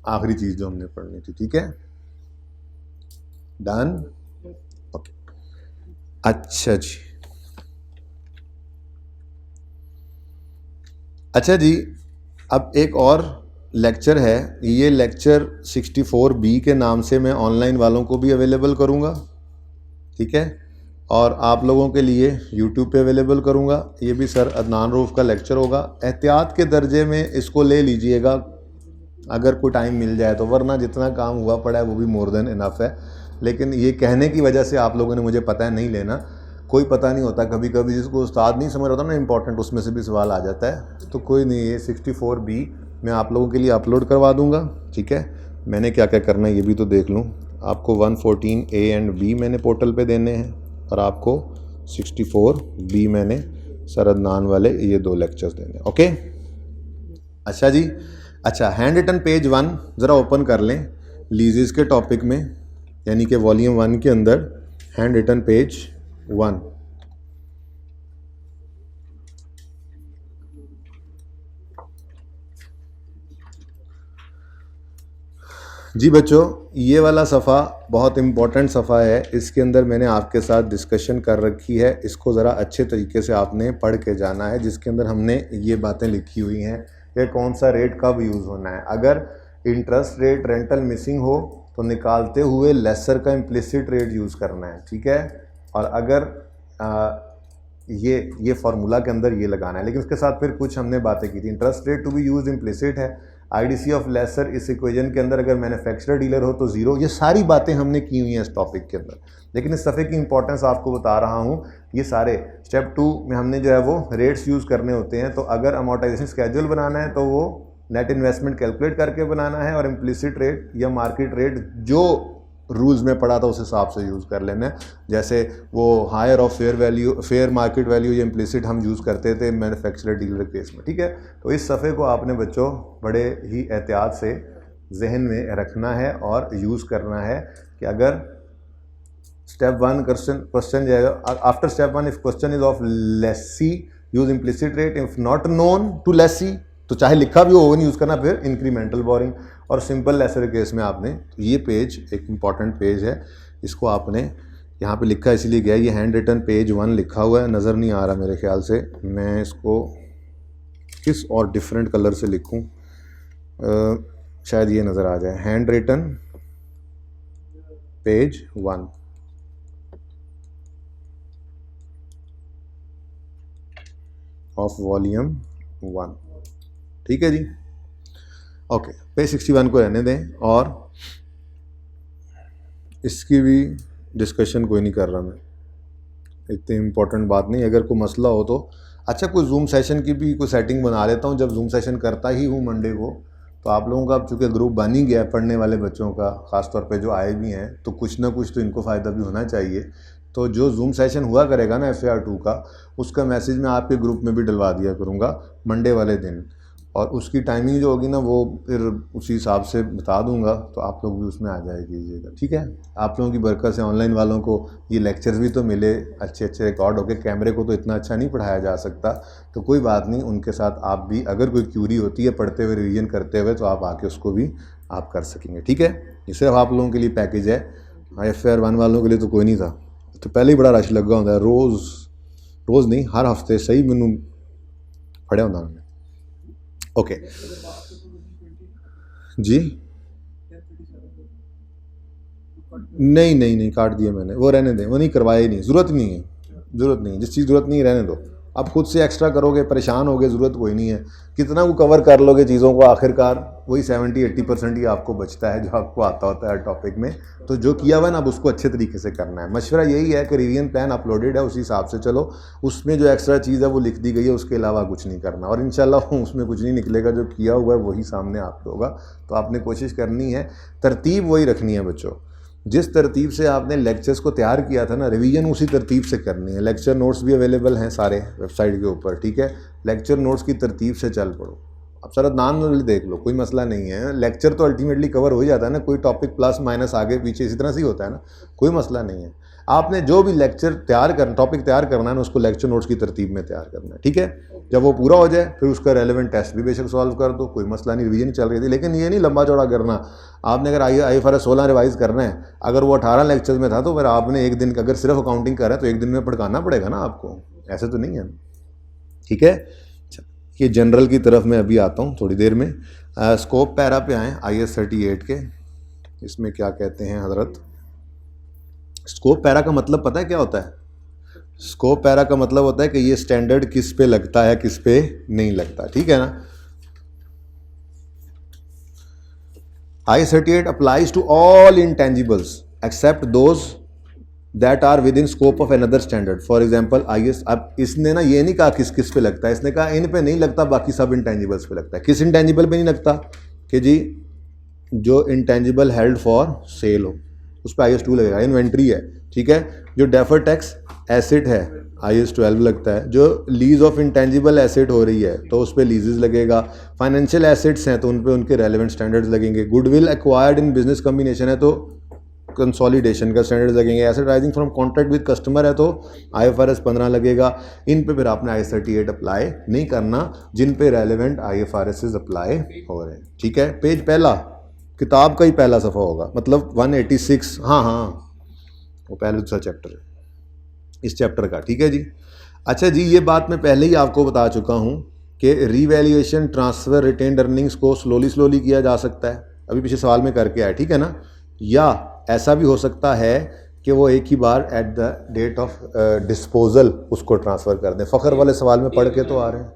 आखिरी चीज़ जो हमने पढ़नी थी, ठीक है? Done, okay. अच्छा जी, अच्छा जी, अब एक और लेक्चर है, ये लेक्चर 64B के नाम से मैं ऑनलाइन वालों को भी अवेलेबल करूँगा, ठीक है? और आप लोगों के लिए YouTube पे अवेलेबल करूँगा। ये भी सर अदनान रऊफ़ का लेक्चर होगा। एहतियात के दर्जे में इसको ले लीजिएगा अगर कोई टाइम मिल जाए तो, वरना जितना काम हुआ पड़ा है वो भी मोर देन इनफ है। लेकिन ये कहने की वजह से आप लोगों ने मुझे पता है नहीं लेना, कोई पता नहीं होता, कभी कभी जिसको उस्ताद नहीं समझ रहा था ना इंपॉर्टेंट, उसमें से भी सवाल आ जाता है, तो कोई नहीं, ये 64B मैं आप लोगों के लिए अपलोड करवा दूंगा, ठीक है? मैंने क्या क्या करना है ये भी तो देख लूँ। आपको 114A एंड B मैंने पोर्टल पे देने हैं, और आपको 64B मैंने सर अदनान वाले ये 2 लेक्चर्स देने, ओके? अच्छा जी, अच्छा, हैंड रिटन पेज 1 ज़रा ओपन कर लें लीजेस के टॉपिक में, यानी कि वॉल्यूम 1 के अंदर हैंड रिटन पेज 1। जी बच्चों, ये वाला सफ़ा बहुत इम्पोर्टेंट सफ़ा है, इसके अंदर मैंने आपके साथ डिस्कशन कर रखी है, इसको ज़रा अच्छे तरीके से आपने पढ़ के जाना है, जिसके अंदर हमने ये बातें लिखी हुई हैं कि कौन सा रेट कब यूज़ होना है। अगर इंटरेस्ट रेट रेंटल मिसिंग हो तो निकालते हुए लेसर का इम्प्लिसिट रेट यूज़ करना है, ठीक है? और अगर ये फार्मूला के अंदर ये लगाना है, लेकिन उसके साथ फिर कुछ हमने बातें की थी। Interest rate to be use implicit है, आईडीसी ऑफ लेसर इस इक्वेशन के अंदर अगर मैन्युफैक्चरर डीलर हो तो जीरो। ये सारी बातें हमने की हुई हैं इस टॉपिक के अंदर, लेकिन इस सफ़े की इंपॉर्टेंस आपको बता रहा हूँ। ये सारे स्टेप 2 में हमने जो है वो रेट्स यूज़ करने होते हैं। तो अगर अमोर्टाइजेशन स्केड्यूल बनाना है तो वो नेट इन्वेस्टमेंट कैलकुलेट करके बनाना है, और इम्प्लिसिट रेट या मार्केट रेट जो रूल्स में पड़ा था उस हिसाब से यूज़ कर लेना है। जैसे वो higher of fair value, fair market value या इम्प्लिसिट हम यूज़ करते थे मैन्युफैक्चरर डीलर केस में, ठीक है। तो इस सफ़े को आपने बच्चों बड़े ही एहतियात से जहन में रखना है और यूज़ करना है कि अगर स्टेप 1 क्वेश्चन जाएगा after step 1 if question is of lessee use implicit rate, if not known to lessee तो चाहे लिखा भी हो वो नहीं यूज़ करना, फिर इंक्रीमेंटल बोरिंग। और सिंपल लेसर केस में आपने ये पेज एक इम्पॉर्टेंट पेज है, इसको आपने यहाँ पे लिखा इसलिए गया, ये हैंड रिटन पेज 1 लिखा हुआ है, नज़र नहीं आ रहा मेरे ख्याल से, मैं इसको किस और डिफरेंट कलर से लिखूँ, शायद ये नज़र आ जाए। Handwritten page 1 of volume 1, ठीक है जी। ओके, पेज 61 को रहने दें, और इसकी भी डिस्कशन कोई नहीं कर रहा मैं, इतनी इम्पोर्टेंट बात नहीं। अगर कोई मसला हो तो अच्छा कोई जूम सेशन की भी कोई सेटिंग बना लेता हूँ, जब जूम सेशन करता ही हूँ मंडे को, तो आप लोगों का अब चूँकि ग्रुप बन ही गया है पढ़ने वाले बच्चों का, ख़ासतौर पे जो आए भी हैं, तो कुछ ना कुछ तो इनको फ़ायदा भी होना चाहिए। तो जो जूम सेशन हुआ करेगा ना FAR2 का, उसका मैसेज मैं आपके ग्रुप में भी डलवा दिया करूँगा मंडे वाले दिन, और उसकी टाइमिंग जो होगी ना वो फिर उसी हिसाब से बता दूंगा, तो आप लोग भी उसमें आ जाए कीजिएगा, ठीक है। आप लोगों की बरकत से ऑनलाइन वालों को ये लेक्चर्स भी तो मिले, अच्छे अच्छे रिकॉर्ड होके। कैमरे को तो इतना अच्छा नहीं पढ़ाया जा सकता, तो कोई बात नहीं, उनके साथ आप भी अगर कोई क्यूरी होती है पढ़ते हुए रिवीजन करते हुए, तो आप आके उसको भी आप कर सकेंगे, ठीक है। ये सिर्फ आप लोगों के लिए पैकेज है, FAR1 वालों के लिए तो कोई नहीं था, तो पहले ही बड़ा रश लगा होता है, रोज़ नहीं हर हफ्ते सही मैनू पढ़े होता उन्होंने। ओके जी, नहीं काट दिया मैंने, वो रहने दें, वो नहीं करवाया ही नहीं, ज़रूरत नहीं है, जिस चीज़ ज़रूरत नहीं है रहने दो। आप खुद से एक्स्ट्रा करोगे परेशान होगे, ज़रूरत कोई नहीं है। कितना वो कवर कर लोगे चीज़ों को, आखिरकार वही 70-80% ही आपको बचता है जो आपको आता होता है टॉपिक में। तो जो किया हुआ है ना, अब उसको अच्छे तरीके से करना है। मशवरा यही है कि रिवीजन प्लान अपलोडेड है, उसी हिसाब से चलो, उसमें जो एक्स्ट्रा चीज़ है वो लिख दी गई है, उसके अलावा कुछ नहीं करना, और इंशाल्लाह उसमें कुछ नहीं निकलेगा, जो किया हुआ है वही सामने आपको होगा। तो आपने कोशिश करनी है, तरतीब वही रखनी है बच्चों, जिस तरतीब से आपने लेक्चर्स को तैयार किया था ना, रिवीजन उसी तरतीब से करनी है। लेक्चर नोट्स भी अवेलेबल हैं सारे वेबसाइट के ऊपर, ठीक है। लेक्चर नोट्स की तरतीब से चल पड़ो, अब सारा नाम देख लो, कोई मसला नहीं है। लेक्चर तो अल्टीमेटली कवर हो ही जाता है ना, कोई टॉपिक प्लस माइनस आगे पीछे इसी तरह से ही होता है ना, कोई मसला नहीं है। आपने जो भी लेक्चर तैयार करना, टॉपिक तैयार करना है ना, उसको लेक्चर नोट्स की तरतीब में तैयार करना है, ठीक है। जब वो पूरा हो जाए फिर उसका रेलेवेंट टेस्ट भी बेशक सॉल्व कर दो, कोई मसला नहीं, रिवीजन चल रही थी। लेकिन ये नहीं लंबा चौड़ा करना। आपने अगर IFRS 16 रिवाइज़ करना है, अगर वो 18 लेक्चर्स में था, तो फिर आपने एक दिन, अगर सिर्फ अकाउंटिंग कर रहे हैं तो एक दिन में पढ़ाना पड़ेगा ना आपको, ऐसे तो नहीं है, ठीक है। ये जनरल की तरफ मैं अभी आता हूँ थोड़ी देर में। स्कोप पैरा पे आएँ IS 38 के, इसमें क्या कहते हैं हजरत। स्कोप पैरा का मतलब पता है क्या होता है? स्कोप पैरा का मतलब होता है कि ये स्टैंडर्ड किस पे लगता है, किस पे नहीं लगता, ठीक है ना। IS 38 applies to all intangibles except those that are within scope of another standard. For example IS, अब इसने ना ये नहीं कहा किस किस पे लगता है, इसने कहा इन पे नहीं लगता, बाकी सब इंटेंजिबल्स पे लगता है। किस इंटेंजिबल पे नहीं लगता? कि जी जो इंटेंजिबल हेल्ड फॉर सेल हो उस पर IS 2 लगेगा, इन्वेंट्री है, ठीक है। जो डेफर टैक्स एसेट है IS 12 लगता है। जो लीज ऑफ इंटेंजिबल एसेट हो रही है तो उस पर लीजेस लगेगा। फाइनेंशियल एसेट्स हैं तो उन पे उनके रेलेवेंट स्टैंडर्ड्स लगेंगे। Goodwill acquired in business combination है तो कंसोलिडेशन का स्टैंडर्ड्स लगेंगे। Asset rising from contract with customer है तो IFRS 15 लगेगा। इन पे फिर आपने IS 38 अप्लाई नहीं करना जिन पे रेलेवेंट IFRS अप्लाई हो रहे हैं, ठीक है। पेज पहला किताब का ही पहला सफ़ा होगा, मतलब 186, हाँ वो पहले दूसरा चैप्टर है इस चैप्टर का, ठीक है जी। अच्छा जी, ये बात मैं पहले ही आपको बता चुका हूँ कि रीवैल्यूएशन ट्रांसफ़र रिटेन्ड अर्निंग्स को स्लोली किया जा सकता है, अभी पिछले सवाल में करके आया, ठीक है ना। या ऐसा भी हो सकता है कि वो एक ही बार at the date of disposal उसको ट्रांसफ़र कर दें। फ़ख्र वाले सवाल में पढ़ के तो आ रहे हैं,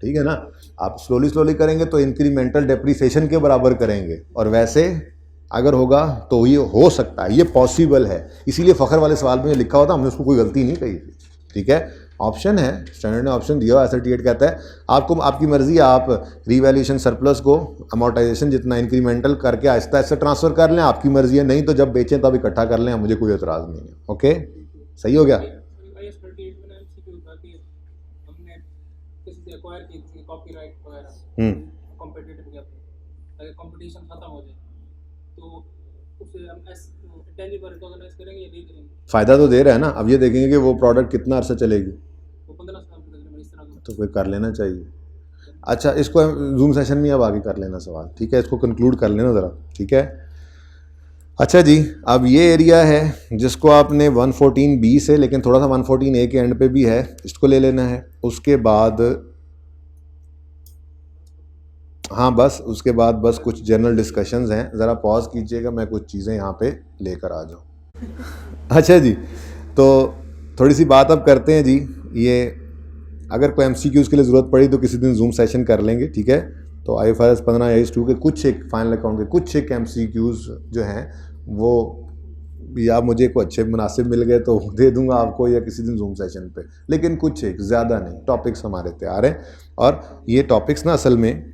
ठीक है ना। आप स्लोली करेंगे तो इंक्रीमेंटल डेप्रिसिएशन के बराबर करेंगे, और वैसे अगर होगा तो ये हो सकता है, ये पॉसिबल है। इसीलिए फ़ख्र वाले सवाल में लिखा हुआ था, हमने उसको कोई गलती नहीं कही थी, ठीक है। ऑप्शन है, स्टैंडर्ड ने ऑप्शन दिया हुआ है, 38 कहता है आपको, आपकी मर्जी है, आप रीवैल्यूएशन सरप्लस को अमोर्टाइजेशन जितना इंक्रीमेंटल करके आहिस्ता आहिस्ता ट्रांसफ़र कर लें, आपकी मर्जी है। नहीं तो जब बेचें तब इकट्ठा कर लें, मुझे कोई एतराज़ नहीं है। ओके, सही हो गया। कंपटीशन खत्म हो जाए तो उसे हम इंटेंजिबल रिकॉग्नाइज करेंगे या नहीं करेंगे? फ़ायदा तो दे रहा है ना। अब ये देखेंगे कि वो प्रोडक्ट कितना अर्सा चलेगी, वो 15 साल तक इस तरह का तो कोई कर लेना चाहिए। अच्छा, इसको जूम सेशन में अब आगे कर लेना सवाल, ठीक है, इसको कंक्लूड कर लेना ज़रा, ठीक है। अच्छा जी, अब ये एरिया है जिसको आपने 114B से, लेकिन थोड़ा सा 114A के एंड पे भी है, इसको ले लेना है। उसके बाद हाँ बस उसके बाद बस कुछ जनरल डिस्कशंस हैं, ज़रा पॉज कीजिएगा, मैं कुछ चीज़ें यहाँ पे लेकर आ जाऊँ। अच्छा जी, तो थोड़ी सी बात अब करते हैं जी। ये अगर कोई MCQs के लिए ज़रूरत पड़ी तो किसी दिन जूम सेशन कर लेंगे, ठीक है। तो IFRS 15 IAS 2 के कुछ एक फाइनल अकाउंट के कुछ एक MCQs जो हैं वो, या मुझे कोई अच्छे मुनासिब मिल गए तो दे दूंगा आपको, या किसी दिन जूम सेशन पे, लेकिन कुछ एक, ज़्यादा नहीं। टॉपिक्स हमारे तैयार हैं, और ये टॉपिक्स ना असल में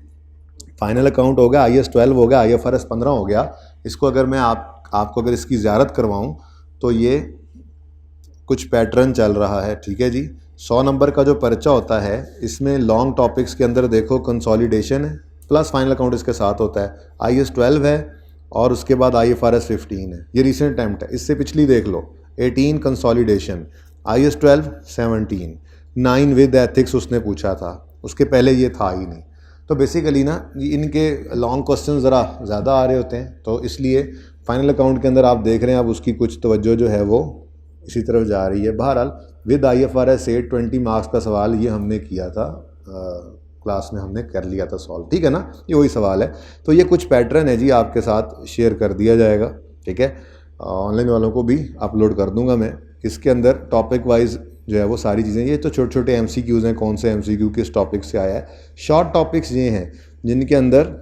फाइनल अकाउंट हो गया, IAS 12 हो गया, IFRS 15 हो गया। इसको अगर मैं आपको अगर इसकी ज़ियारत करवाऊँ तो ये कुछ पैटर्न चल रहा है, ठीक है जी। 100 नंबर का जो पर्चा होता है, इसमें लॉन्ग टॉपिक्स के अंदर देखो कंसोलिडेशन है, प्लस फाइनल अकाउंट इसके साथ होता है। IAS 12 है, और उसके बाद IFRS 15 है, ये रिसेंट अटैम्प्ट है। इससे पिछली देख लो, 18 कंसोलिडेशन, IAS 12 17, 9 विद एथिक्स उसने पूछा था, उसके पहले ये था ही नहीं। तो बेसिकली ना इनके लॉन्ग क्वेश्चन ज़रा ज़्यादा आ रहे होते हैं, तो इसलिए फाइनल अकाउंट के अंदर आप देख रहे हैं अब उसकी कुछ तवज्जो जो है वो इसी तरफ जा रही है। बहरहाल विद IFRS 8 20 मार्क्स का सवाल ये हमने किया था, क्लास में हमने कर लिया था सॉल्व, ठीक है ना, ये वही सवाल है। तो ये कुछ पैटर्न है जी, आपके साथ शेयर कर दिया जाएगा, ठीक है। ऑनलाइन वालों को भी अपलोड कर दूंगा मैं। इसके अंदर टॉपिक वाइज जो है वो सारी चीज़ें, ये तो छोटे छोटे MCQs हैं, कौन से MCQ किस टॉपिक से आया है। शॉर्ट टॉपिक्स ये हैं जिनके अंदर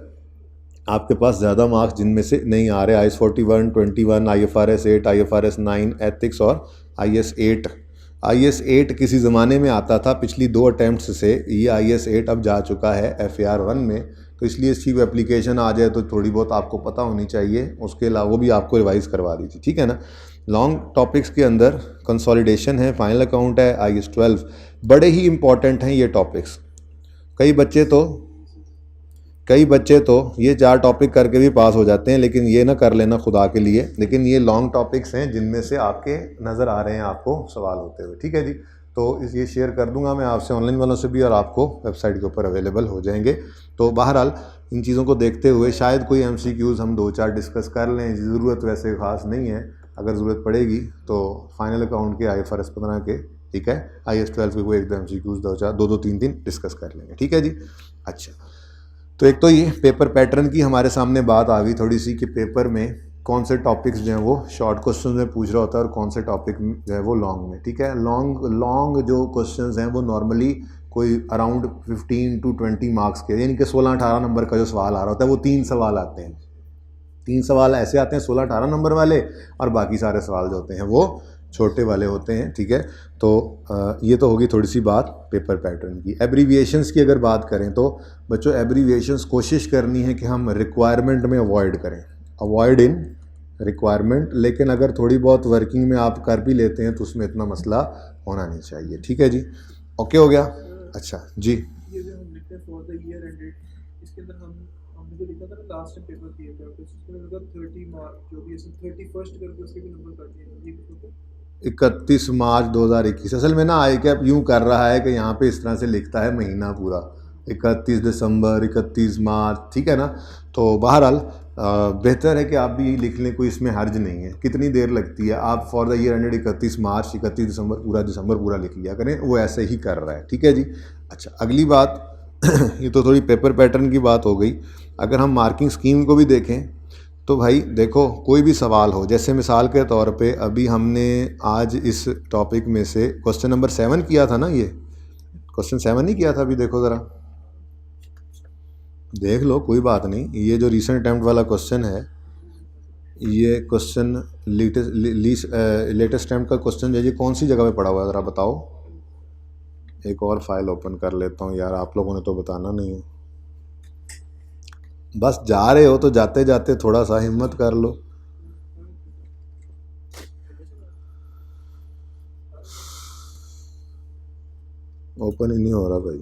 आपके पास ज़्यादा मार्क्स जिनमें से नहीं आ रहे, IAS 41 21, IFRS 8, IFRS 9, एथिक्स और IAS 8। IAS 8 किसी ज़माने में आता था, पिछली 2 अटैम्प्ट्स से ये IAS 8 अब जा चुका है FAR 1 में, तो इसलिए इसकी एप्लीकेशन आ जाए तो थोड़ी बहुत आपको पता होनी चाहिए। उसके अलावा वो भी आपको रिवाइज़ करवा दी थी, ठीक है ना। लॉन्ग टॉपिक्स के अंदर कंसोलिडेशन है, फाइनल अकाउंट है, IAS 12, बड़े ही इंपॉर्टेंट हैं ये टॉपिक्स। कई बच्चे तो ये 4 टॉपिक करके भी पास हो जाते हैं, लेकिन ये ना कर लेना खुदा के लिए। लेकिन ये लॉन्ग टॉपिक्स हैं जिनमें से आपके नज़र आ रहे हैं आपको सवाल होते हुए, ठीक है जी। तो ये शेयर कर दूंगा मैं आपसे, ऑनलाइन वालों से भी, और आपको वेबसाइट के ऊपर अवेलेबल हो जाएंगे। तो बहरहाल इन चीज़ों को देखते हुए शायद कोई MCQs हम 2-4 डिस्कस कर लें, ज़रूरत वैसे ख़ास नहीं है। अगर ज़रूरत पड़ेगी तो फाइनल अकाउंट के IFRS 15 के, ठीक है, IAS 12 के कोई 1-2 MCQs 2-4 3 डिस्कस कर लेंगे, ठीक है जी। अच्छा, तो एक तो ये पेपर पैटर्न की हमारे सामने बात आ गई थोड़ी सी, कि पेपर में कौन से टॉपिक्स जो हैं वो शॉर्ट क्वेश्चन में पूछ रहा होता है और कौन से टॉपिक जो है वो लॉन्ग में, ठीक है। लॉन्ग जो क्वेश्चंस हैं वो नॉर्मली कोई अराउंड 15 to 20 मार्क्स के, यानी कि 16-18 नंबर का जो सवाल आ रहा होता है वो 3 सवाल आते हैं। 3 सवाल ऐसे आते हैं 16-18 नंबर वाले, और बाकी सारे सवाल जो होते हैं वो छोटे वाले होते हैं, ठीक है। तो ये तो होगी थोड़ी सी बात पेपर पैटर्न की। एब्रीविएशंस की अगर बात करें तो बच्चों एब्रीविएशंस कोशिश करनी है कि हम रिक्वायरमेंट में अवॉइड करें, अवॉइड इन रिक्वायरमेंट। लेकिन अगर थोड़ी बहुत वर्किंग में आप कर भी लेते हैं तो उसमें इतना मसला होना नहीं चाहिए, ठीक है जी। ओके हो गया। अच्छा जी, ये जो हम लिखते हैं फॉर द ईयर एंडेड, इसके अंदर हमने जो लिखा था ना लास्ट टाइम पेपर दिए थे, तो इसके अंदर 30 मार्क जो भी है 31st करके उसके भी नंबर काट दिए, ये कुछ होता है 31 मार्च 2021। असल में ना ICAP यूँ कर रहा है कि यहाँ पे इस तरह से लिखता है महीना पूरा, 31 दिसंबर, 31 मार्च, ठीक है ना। तो बहरहाल बेहतर है कि आप भी लिख लें, कोई इसमें हर्ज नहीं है। कितनी देर लगती है, आप फॉर द ईयर एंडेड 31 मार्च 31 दिसंबर पूरा लिख लिया करें, वो ऐसे ही कर रहा है, ठीक है जी। अच्छा, अगली बात ये तो थोड़ी पेपर पैटर्न की बात हो गई। अगर हम मार्किंग स्कीम को भी देखें तो भाई देखो, कोई भी सवाल हो, जैसे मिसाल के तौर पे अभी हमने आज इस टॉपिक में से क्वेश्चन नंबर 7 किया था ना, ये क्वेश्चन 7 ही किया था। अभी देखो ज़रा, देख लो, कोई बात नहीं। ये जो रीसेंट अटैम्प्ट वाला क्वेश्चन है, ये क्वेश्चन लेटेस्ट अटैम्प्ट का क्वेश्चन है, ये कौन सी जगह पे पड़ा हुआ है ज़रा बताओ। एक और फाइल ओपन कर लेता हूँ यार, आप लोगों ने तो बताना नहीं है। बस जा रहे हो तो जाते जाते थोड़ा सा हिम्मत कर लो। ओपन ही नहीं हो रहा भाई,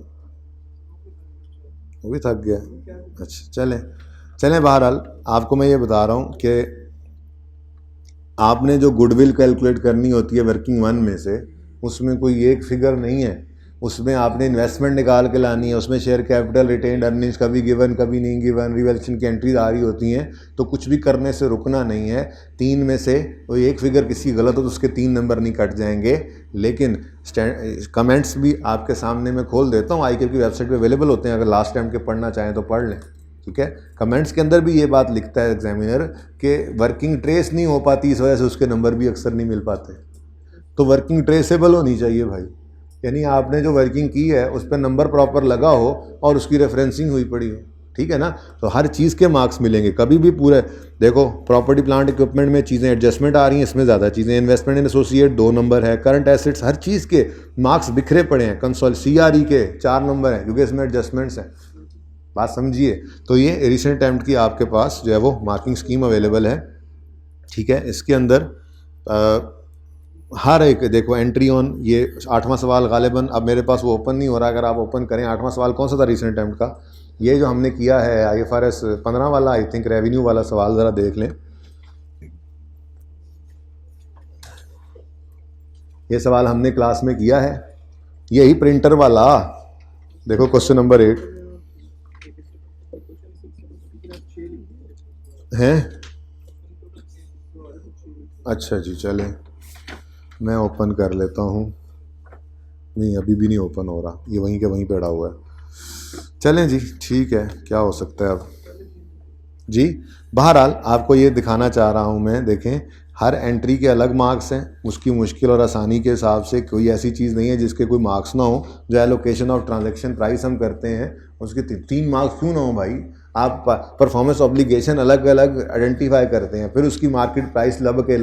वो भी थक गया। अच्छा चलें बहरहाल आपको मैं ये बता रहा हूँ कि आपने जो गुडविल कैलकुलेट करनी होती है वर्किंग वन में से, उसमें कोई एक फिगर नहीं है, उसमें आपने इन्वेस्टमेंट निकाल के लानी है, उसमें शेयर कैपिटल, रिटेन्ड अर्निंग्स कभी गिवन कभी नहीं गिवन, रिवैल्यूएशन की एंट्रीज आ रही होती हैं। तो कुछ भी करने से रुकना नहीं है। 3 में से कोई एक फिगर किसी गलत हो तो उसके 3 नंबर नहीं कट जाएंगे। लेकिन कमेंट्स भी आपके सामने मैं खोल देता हूँ, ICAP की वेबसाइट पे अवेलेबल होते हैं, अगर लास्ट टाइम के पढ़ना चाहें तो पढ़ लें। ठीक है, कमेंट्स के अंदर भी ये बात लिखता है एग्जामिनर कि वर्किंग ट्रेस नहीं हो पाती, इस वजह से उसके नंबर भी अक्सर नहीं मिल पाते। तो वर्किंग ट्रेसेबल होनी चाहिए भाई, यानी आपने जो वर्किंग की है उस पर नंबर प्रॉपर लगा हो और उसकी रेफरेंसिंग हुई पड़ी हो। ठीक है ना, तो हर चीज़ के मार्क्स मिलेंगे। कभी भी पूरे देखो, प्रॉपर्टी प्लांट इक्विपमेंट में चीज़ें एडजस्टमेंट आ रही हैं, इसमें ज़्यादा चीज़ें, इन्वेस्टमेंट इन एसोसिएट 2 नंबर है, करंट एसेट्स, हर चीज़ के मार्क्स बिखरे पड़े हैं। कंसोल CRE के 4 नंबर हैं क्योंकि इसमें एडजस्टमेंट्स हैं। बात समझिए। तो ये रिसेंट अटैम्प्ट की आपके पास जो है वो मार्किंग स्कीम अवेलेबल है। ठीक है, इसके अंदर हर एक देखो एंट्री ऑन, ये 8वां सवाल गालिबन अब मेरे पास वो ओपन नहीं हो रहा, अगर आप ओपन करें। 8वां सवाल कौन सा था रिसेंट अटैम्प्ट का? ये जो हमने किया है IFRS 15 वाला, आई थिंक रेवेन्यू वाला सवाल, ज़रा देख लें। ये सवाल हमने क्लास में किया है, यही प्रिंटर वाला। देखो क्वेश्चन नंबर 8 है। अच्छा जी, चलें मैं ओपन कर लेता हूँ। नहीं, अभी भी नहीं ओपन हो रहा, ये वहीं के वहीं पड़ा हुआ है। चलें जी, ठीक है, क्या हो सकता है अब जी। बहरहाल आपको ये दिखाना चाह रहा हूँ मैं, देखें हर एंट्री के अलग मार्क्स हैं, उसकी मुश्किल और आसानी के हिसाब से। कोई ऐसी चीज़ नहीं है जिसके कोई मार्क्स ना हो। जो एलोकेशन ऑफ ट्रांजैक्शन प्राइस हम करते हैं उसके 3 मार्क्स क्यों ना हो भाई। आप परफॉर्मेंस ऑब्लिगेशन अलग अलग आइडेंटिफाई करते हैं, फिर उसकी मार्केट प्राइस लब के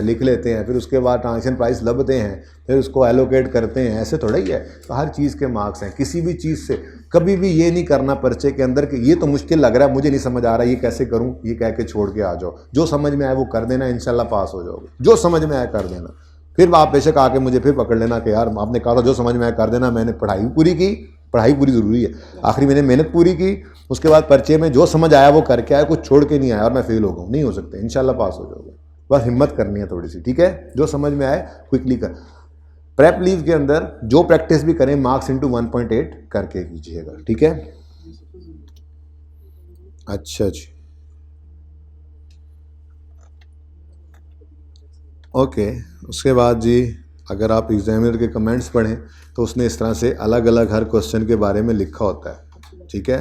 लिख लेते हैं, फिर उसके बाद ट्रांजैक्शन प्राइस लबते हैं, फिर उसको एलोकेट करते हैं। ऐसे थोड़ा ही है। तो हर चीज़ के मार्क्स हैं। किसी भी चीज़ से कभी भी ये नहीं करना पर्चे के अंदर कि ये तो मुश्किल लग रहा है, मुझे नहीं समझ आ रहा, ये कैसे करूँ, ये कह के छोड़ के आ जाओ। जो समझ में आए वो कर देना, इंशाल्लाह पास हो जाओगे। जो समझ में आए कर देना। फिर आप बेशक आके मुझे फिर पकड़ लेना कि यार आपने कहा था जो समझ में आए कर देना, मैंने पढ़ाई पूरी की। पढ़ाई पूरी ज़रूरी है, आखिरी मैंने मेहनत पूरी की, उसके बाद पर्चे में जो समझ आया वो करके आया, कुछ छोड़ के नहीं आया और मैं फेल हो गया। नहीं हो सकते, इंशाल्लाह पास हो जाओगे। बस हिम्मत करनी है थोड़ी सी। ठीक है, जो समझ में आए क्विकली कर। प्रेप लीव के अंदर जो प्रैक्टिस भी करें मार्क्स इंटू 1.8 करके कीजिएगा। ठीक है, अच्छा जी, ओके। उसके बाद जी अगर आप एग्जामिनर के कमेंट्स पढ़ें तो उसने इस तरह से अलग अलग हर क्वेश्चन के बारे में लिखा होता है। ठीक है,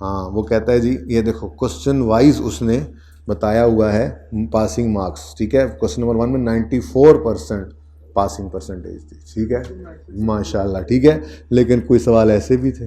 हाँ, वो कहता है जी ये देखो क्वेश्चन वाइज उसने बताया हुआ है पासिंग मार्क्स। ठीक है, क्वेश्चन नंबर 1 में 94% पासिंग परसेंटेज थी। ठीक है, माशाल्लाह। ठीक है, लेकिन कोई सवाल ऐसे भी थे,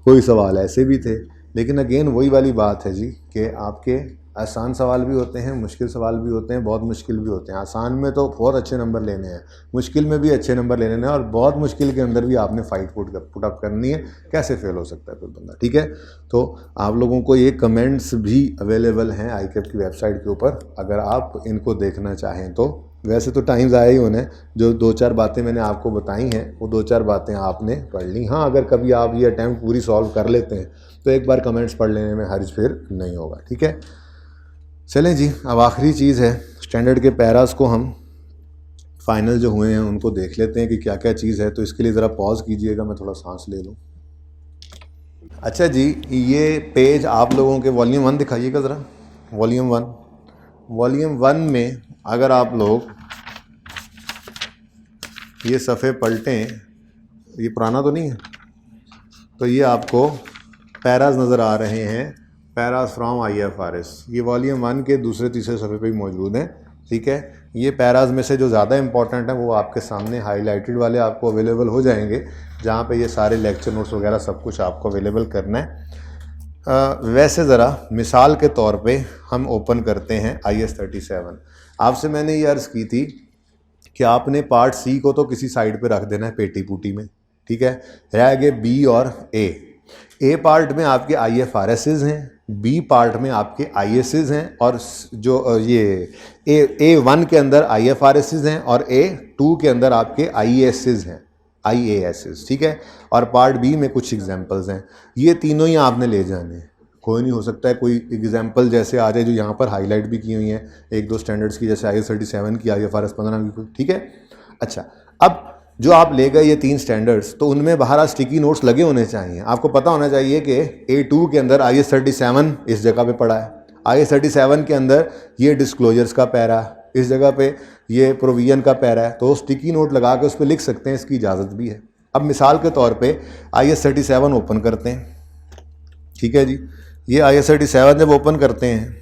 कोई सवाल ऐसे भी थे। लेकिन अगेन वही वाली बात है जी कि आपके आसान सवाल भी होते हैं, मुश्किल सवाल भी होते हैं, बहुत मुश्किल भी होते हैं। आसान में तो बहुत अच्छे नंबर लेने हैं, मुश्किल में भी अच्छे नंबर लेने हैं, और बहुत मुश्किल के अंदर भी आपने फाइट पुट अप करनी है। कैसे फेल हो सकता है कोई बंदा। ठीक है, तो आप लोगों को ये कमेंट्स भी अवेलेबल हैं ICAP की वेबसाइट के ऊपर, अगर आप इनको देखना चाहें तो। वैसे तो टाइम ज़ाया ही होने, जो 2-4 बातें मैंने आपको बताई हैं वो 2-4 बातें आपने पढ़ ली। हाँ, अगर कभी आप ये अटैम्प्ट पूरी सॉल्व कर लेते हैं तो एक बार कमेंट्स पढ़ लेने में हर्ज फिर नहीं होगा। ठीक है, चलें जी, अब आखिरी चीज़ है, स्टैंडर्ड के पैरास को हम फाइनल जो हुए हैं उनको देख लेते हैं कि क्या क्या चीज़ है। तो इसके लिए ज़रा पॉज कीजिएगा, मैं थोड़ा सांस ले लूँ। अच्छा जी, ये पेज आप लोगों के वॉल्यूम 1 दिखाइएगा ज़रा। वॉल्यूम 1 में अगर आप लोग ये सफ़े पलटें, ये पुराना तो नहीं है, तो ये आपको पैराज नज़र आ रहे हैं। पैरास फ्रॉम IFRS, ये वॉल्यूम 1 के दूसरे तीसरे सफ़े पे भी मौजूद हैं, ठीक है। ये पैराज में से जो ज़्यादा इंपॉर्टेंट है वो आपके सामने हाईलाइटेड वाले आपको अवेलेबल हो जाएंगे, जहाँ पे ये सारे लेक्चर नोट्स वगैरह सब कुछ आपको अवेलेबल करना है। वैसे ज़रा मिसाल के तौर पे हम ओपन करते हैं IS 37। आपसे मैंने ये अर्ज़ की थी कि आपने पार्ट सी को तो किसी साइड पे रख देना है पेटी पुटी में, ठीक है। रह गए बी और ए पार्ट में आपके IFRSs हैं, बी पार्ट में आपके ISs हैं, और जो ये A1 के अंदर IFRSs हैं और A2 के अंदर आपके IASs हैं, IASs, ठीक है। और पार्ट बी में कुछ एग्जांपल्स हैं, ये तीनों ही आपने ले जाने हैं। कोई नहीं हो सकता है कोई एग्जांपल जैसे आ जाए जो यहाँ पर हाईलाइट भी की हुई हैं, एक दो स्टैंडर्ड्स की, जैसे IS 37 की, IFRS 15 की, ठीक है। अच्छा, अब जो आप ले गए ये 3 स्टैंडर्ड्स, तो उनमें बाहर स्टिकी नोट्स लगे होने चाहिए। आपको पता होना चाहिए कि A2 के अंदर IS 37 इस जगह पे पड़ा है, IS 37 के अंदर ये डिस्क्लोजर्स का पैरा, इस जगह पे ये प्रोविजन का पैरा है, तो स्टिकी नोट लगा के उस पर लिख सकते हैं, इसकी इजाज़त भी है। अब मिसाल के तौर पे IS 37 ओपन करते हैं, ठीक है जी। ये IS 37 जब ओपन करते हैं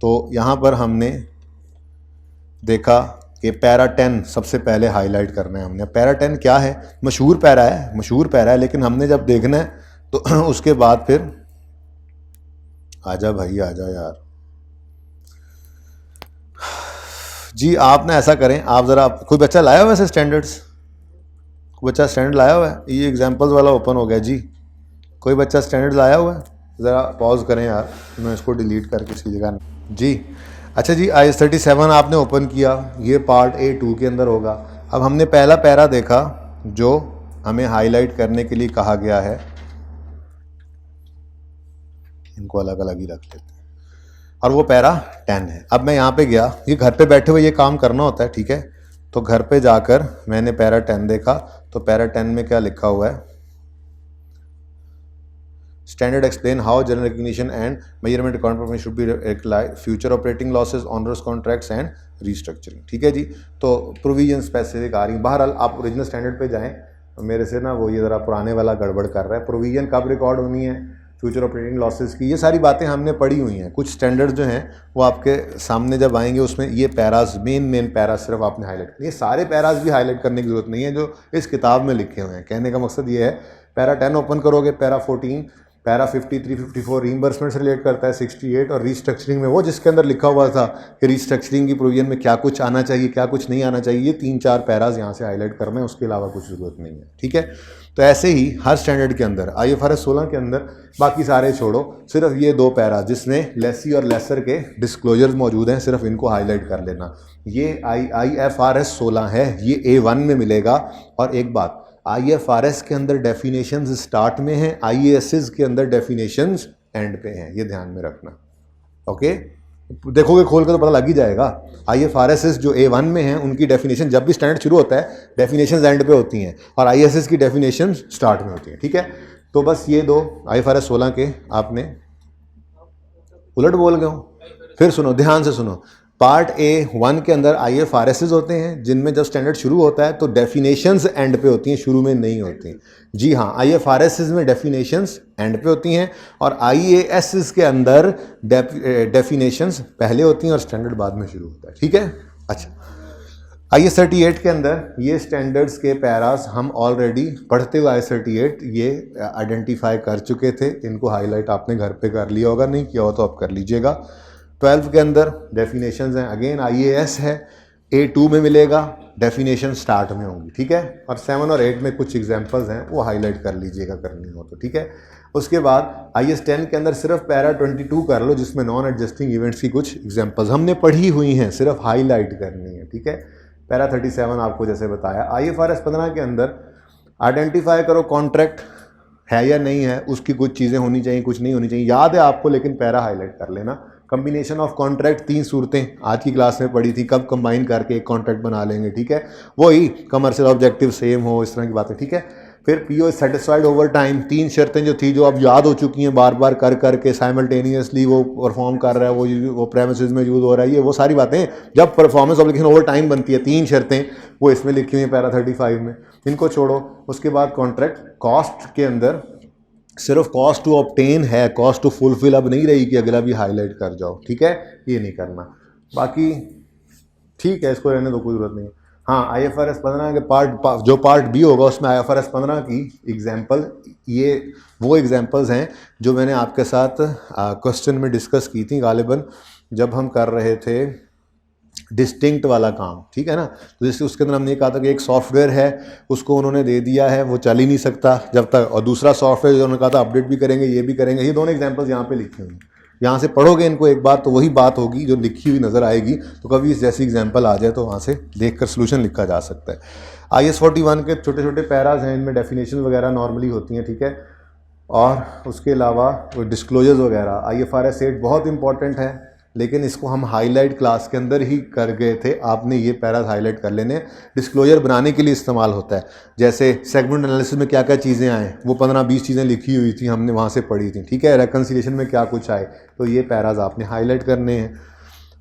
तो यहाँ पर हमने देखा कि पैरा 10 सबसे पहले हाईलाइट करना है हमने। पैरा 10 क्या है? मशहूर पैरा है, लेकिन हमने जब देखना है तो उसके बाद फिर आजा भाई आजा यार जी। आप ना ऐसा करें, आप ज़रा, कोई बच्चा लाया हुआ है स्टैंडर्ड्स? कोई बच्चा स्टैंडर्ड लाया हुआ है? ये एग्जाम्पल्स वाला ओपन हो गया जी। कोई बच्चा स्टैंडर्ड लाया हुआ है? ज़रा पॉज करें यार, मैं इसको डिलीट करके इसकी जगह जी। अच्छा जी, IS 37 आपने ओपन किया, ये पार्ट A2 के अंदर होगा। अब हमने पहला पैरा देखा जो हमें हाईलाइट करने के लिए कहा गया है, इनको अलग अलग ही रख लेते हैं, और वो पैरा 10 है। अब मैं यहाँ पे गया, ये घर पे बैठे हुए ये काम करना होता है, ठीक है। तो घर पे जाकर मैंने पैरा 10 देखा, तो पैरा 10 में क्या लिखा हुआ है? Standard explain how general recognition and measurement account performance should be apply, future operating losses, onerous contracts and restructuring, ठीक है जी। तो प्रोविजन स्पेसिफिक आ रही। बहरहाल आप ओरिजिनल स्टैंडर्ड पे जाएं, मेरे से ना वो ये ज़रा पुराने वाला गड़बड़ कर रहा है। प्रोविजन कब रिकॉर्ड होनी है, फ्यूचर ऑपरेटिंग लॉसेस की, ये सारी बातें हमने पढ़ी हुई हैं। कुछ स्टैंडर्ड्स जो हैं वो आपके सामने जब आएंगे उसमें ये पैराज, मेन पैराज सिर्फ आपने हाईलाइट करनी है। सारे पैराज भी हाईलाइट करने की ज़रूरत नहीं है जो इस किताब में लिखे हुए हैं। कहने का मकसद ये है, पैरा 10 ओपन करोगे, पैरा 14, पैरा 53, 54 रीइंबर्समेंट से रिलेट करता है, 68 और रीस्ट्रक्चरिंग में वो जिसके अंदर लिखा हुआ था कि रीस्ट्रक्चरिंग की प्रोविजन में क्या कुछ आना चाहिए, क्या कुछ नहीं आना चाहिए, ये 3-4 पैराज यहाँ से हाईलाइट करना है, उसके अलावा कुछ ज़रूरत नहीं है, ठीक है। तो ऐसे ही हर स्टैंडर्ड के अंदर, IFRS 16 के अंदर बाकी सारे छोड़ो, सिर्फ ये 2 पैराज जिसमें लेसी और लेसर के डिस्क्लोजर्स मौजूद हैं, सिर्फ इनको हाईलाइट कर लेना। ये IFRS 16 है, ये A1 में मिलेगा। और एक बात, IFRS के अंदर डेफिनेशंस स्टार्ट में हैं, IASs के अंदर डेफिनेशंस एंड पे हैं, ये ध्यान में रखना, ओके। देखोगे खोल कर तो पता लग ही जाएगा। IFRSs जो A1 में हैं उनकी डेफिनेशन जब भी स्टैंडर्ड शुरू होता है डेफिनेशंस एंड पे होती हैं, और IASs की डेफिनेशन स्टार्ट में होती हैं, ठीक है। तो बस ये 2 IFRS 16 के आपने उलट बोल गए हो। फिर सुनो, ध्यान से सुनो। पार्ट A1 के अंदर IFRSs होते हैं जिनमें जब स्टैंडर्ड शुरू होता है तो डेफिनेशंस एंड पे होती हैं, शुरू में नहीं होती। जी हाँ, IFRSs में डेफिनेशंस एंड पे होती हैं, और IASs के अंदर डेफिनेशंस पहले होती हैं और स्टैंडर्ड बाद में शुरू होता है, ठीक है। अच्छा, IS 38 के अंदर ये स्टैंडर्ड्स के पैरास हम ऑलरेडी पढ़ते हुए IS 38 ये आइडेंटिफाई कर चुके थे, इनको हाईलाइट आपने घर पे कर लिया होगा, नहीं किया हो तो आप कर लीजिएगा। 12 के अंदर डेफिनेशंस हैं, अगेन IAS है, A2 में मिलेगा, डेफिनेशन स्टार्ट में होंगी, ठीक है। और 7 और 8 में कुछ एग्जांपल्स हैं, वो हाईलाइट कर लीजिएगा करनी हो तो, ठीक है। उसके बाद IS 10 के अंदर सिर्फ पैरा 22 कर लो, जिसमें नॉन एडजस्टिंग इवेंट्स की कुछ एग्जांपल्स हमने पढ़ी हुई हैं, सिर्फ हाईलाइट करनी है, ठीक है। पैरा 37 आपको जैसे बताया। IFRS 15 के अंदर आइडेंटिफाई करो कॉन्ट्रैक्ट है या नहीं है, उसकी कुछ चीज़ें होनी चाहिए, कुछ नहीं होनी चाहिए, याद है आपको, लेकिन पैरा हाईलाइट कर लेना। कम्बिनेशन ऑफ कॉन्ट्रैक्ट 3 सूरतें आज की क्लास में पढ़ी थी, कब कंबाइन करके एक कॉन्ट्रैक्ट बना लेंगे, ठीक है। वही कमर्शियल ऑब्जेक्टिव सेम हो, इस तरह की बातें, ठीक है। फिर PO सेटिस्फाइड ओवर टाइम, 3 शर्तें जो थी जो अब याद हो चुकी हैं, बार बार कर करके साइमल्टेनियसली वो परफॉर्म कर रहा है, वो प्रेमिसेस में यूज़ हो रहा है, ये वो सारी बातें जब परफॉर्मेंस ऑब्लिगेशन ओवर टाइम बनती है, 3 शर्तें वो इसमें लिखी हुई हैं पैरा 35 में, इनको छोड़ो। उसके बाद कॉन्ट्रैक्ट कॉस्ट के अंदर सिर्फ कॉस्ट टू ऑब्टेन है, कॉस्ट टू फुलफिल अब नहीं रही कि अगला भी हाईलाइट कर जाओ, ठीक है, ये नहीं करना। बाकी ठीक है, इसको रहने दो, कोई ज़रूरत नहीं है। हाँ, IFRS 15 के जो पार्ट बी होगा उसमें IFRS 15 की एग्जाम्पल, ये वो एग्जाम्पल्स हैं जो मैंने आपके साथ क्वेश्चन में डिस्कस की थी गालिबन जब हम कर रहे थे डिस्टिंक्ट वाला काम, ठीक है ना। तो जैसे उसके अंदर हमने कहा था कि एक सॉफ्टवेयर है, उसको उन्होंने दे दिया है, वो चल ही नहीं सकता जब तक, और दूसरा सॉफ्टवेयर जो उन्होंने कहा था अपडेट भी करेंगे, ये भी करेंगे। ये दोनों एग्जांपल्स यहाँ पे लिखी हुई हैं, यहाँ से पढ़ोगे इनको एक बार तो वही बात होगी जो लिखी हुई नज़र आएगी। तो कभी इस जैसी एग्जाम्पल आ जाए तो वहाँ से देख कर सोल्यूशन लिखा जा सकता है। IS 41 के छोटे छोटे पैराज हैं, इनमें डेफिनेशन वगैरह नॉर्मली होती हैं, ठीक है। और उसके अलावा डिस्क्लोजर्स वगैरह IFRS 8 बहुत इंपॉर्टेंट है, लेकिन इसको हम हाईलाइट क्लास के अंदर ही कर गए थे। आपने ये पैराज हाईलाइट कर लेने, डिस्क्लोजर बनाने के लिए इस्तेमाल होता है। जैसे सेगमेंट एनालिसिस में क्या क्या चीज़ें आए, वो 15-20 चीज़ें लिखी हुई थी, हमने वहाँ से पढ़ी थी, ठीक है। रेकन्सिलिएशन में क्या कुछ आए, तो ये पैराज आपने हाईलाइट करने हैं।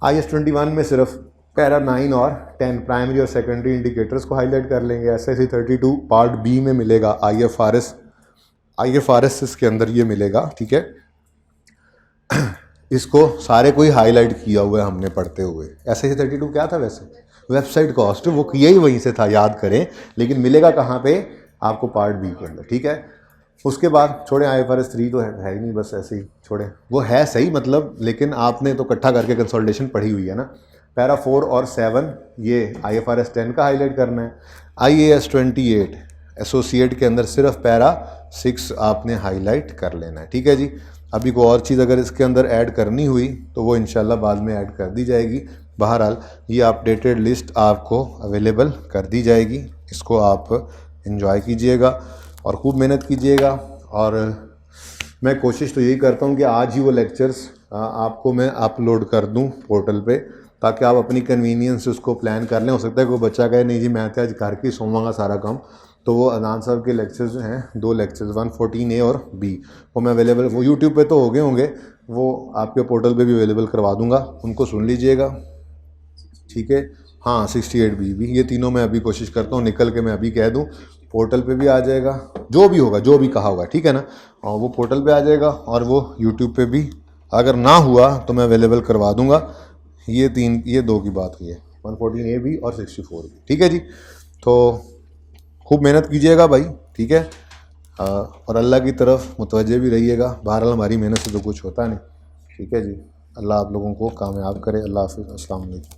IS 21 में सिर्फ पैरा 9 और 10 प्राइमरी और सेकेंडरी इंडिकेटर्स को हाईलाइट कर लेंगे। SIC 32 पार्ट बी में मिलेगा, IFRS इसके अंदर ये मिलेगा, ठीक है। इसको सारे कोई हाईलाइट किया हुआ है हमने पढ़ते हुए। SIC 32 क्या था वैसे, वेबसाइट कॉस्ट, वो किया ही वहीं से था, याद करें, लेकिन मिलेगा कहाँ पे, आपको पार्ट बी के अंदर, ठीक है। उसके बाद छोड़े, IFRS 3 तो है ही नहीं, बस ऐसे ही छोड़े, वो है सही मतलब, लेकिन आपने तो इकट्ठा करके कंसोलिडेशन पढ़ी हुई है ना। पैरा 4 और 7 ये IFRS 10 का हाईलाइट करना है। IAS 28 एसोसिएट के अंदर सिर्फ पैरा 6 आपने हाईलाइट कर लेना है, ठीक है जी। अभी कोई और चीज़ अगर इसके अंदर ऐड करनी हुई तो वो इंशाल्लाह बाद में ऐड कर दी जाएगी। बहरहाल ये अपडेटेड लिस्ट आपको अवेलेबल कर दी जाएगी, इसको आप एंजॉय कीजिएगा और खूब मेहनत कीजिएगा। और मैं कोशिश तो यही करता हूँ कि आज ही वो लेक्चर्स आपको मैं अपलोड कर दूँ पोर्टल पे, ताकि आप अपनी कन्वीनियंस से उसको प्लान कर लें। हो सकता है कोई बच्चा कहे नहीं जी मैं तो आज घर की सोऊंगा सारा काम, तो वो अदनान साहब के लेक्चर्स जो हैं, 2 लेक्चर्स 114A और B, वो मैं अवेलेबल, वो यूट्यूब पे तो हो गए होंगे, वो आपके पोर्टल पे भी अवेलेबल करवा दूंगा, उनको सुन लीजिएगा, ठीक है। हाँ 68B भी, ये तीनों मैं अभी कोशिश करता हूँ निकल के मैं अभी कह दूँ, पोर्टल पे भी आ जाएगा, जो भी होगा, जो भी कहा होगा, ठीक है ना, और वो पोर्टल पे आ जाएगा और वो यूट्यूब पे भी अगर ना हुआ तो मैं अवेलेबल करवा दूंगा। ये 2 की बात हुई है, 114A भी और 64 भी, ठीक है जी। तो खूब मेहनत कीजिएगा भाई, ठीक है, और अल्लाह की तरफ मुतवज्जे भी रहिएगा। बहरहाल हमारी मेहनत से तो कुछ होता नहीं, ठीक है जी। अल्लाह आप लोगों को कामयाब करे। अल्लाह हाफ़िज़, अस्सलाम वालेकुम।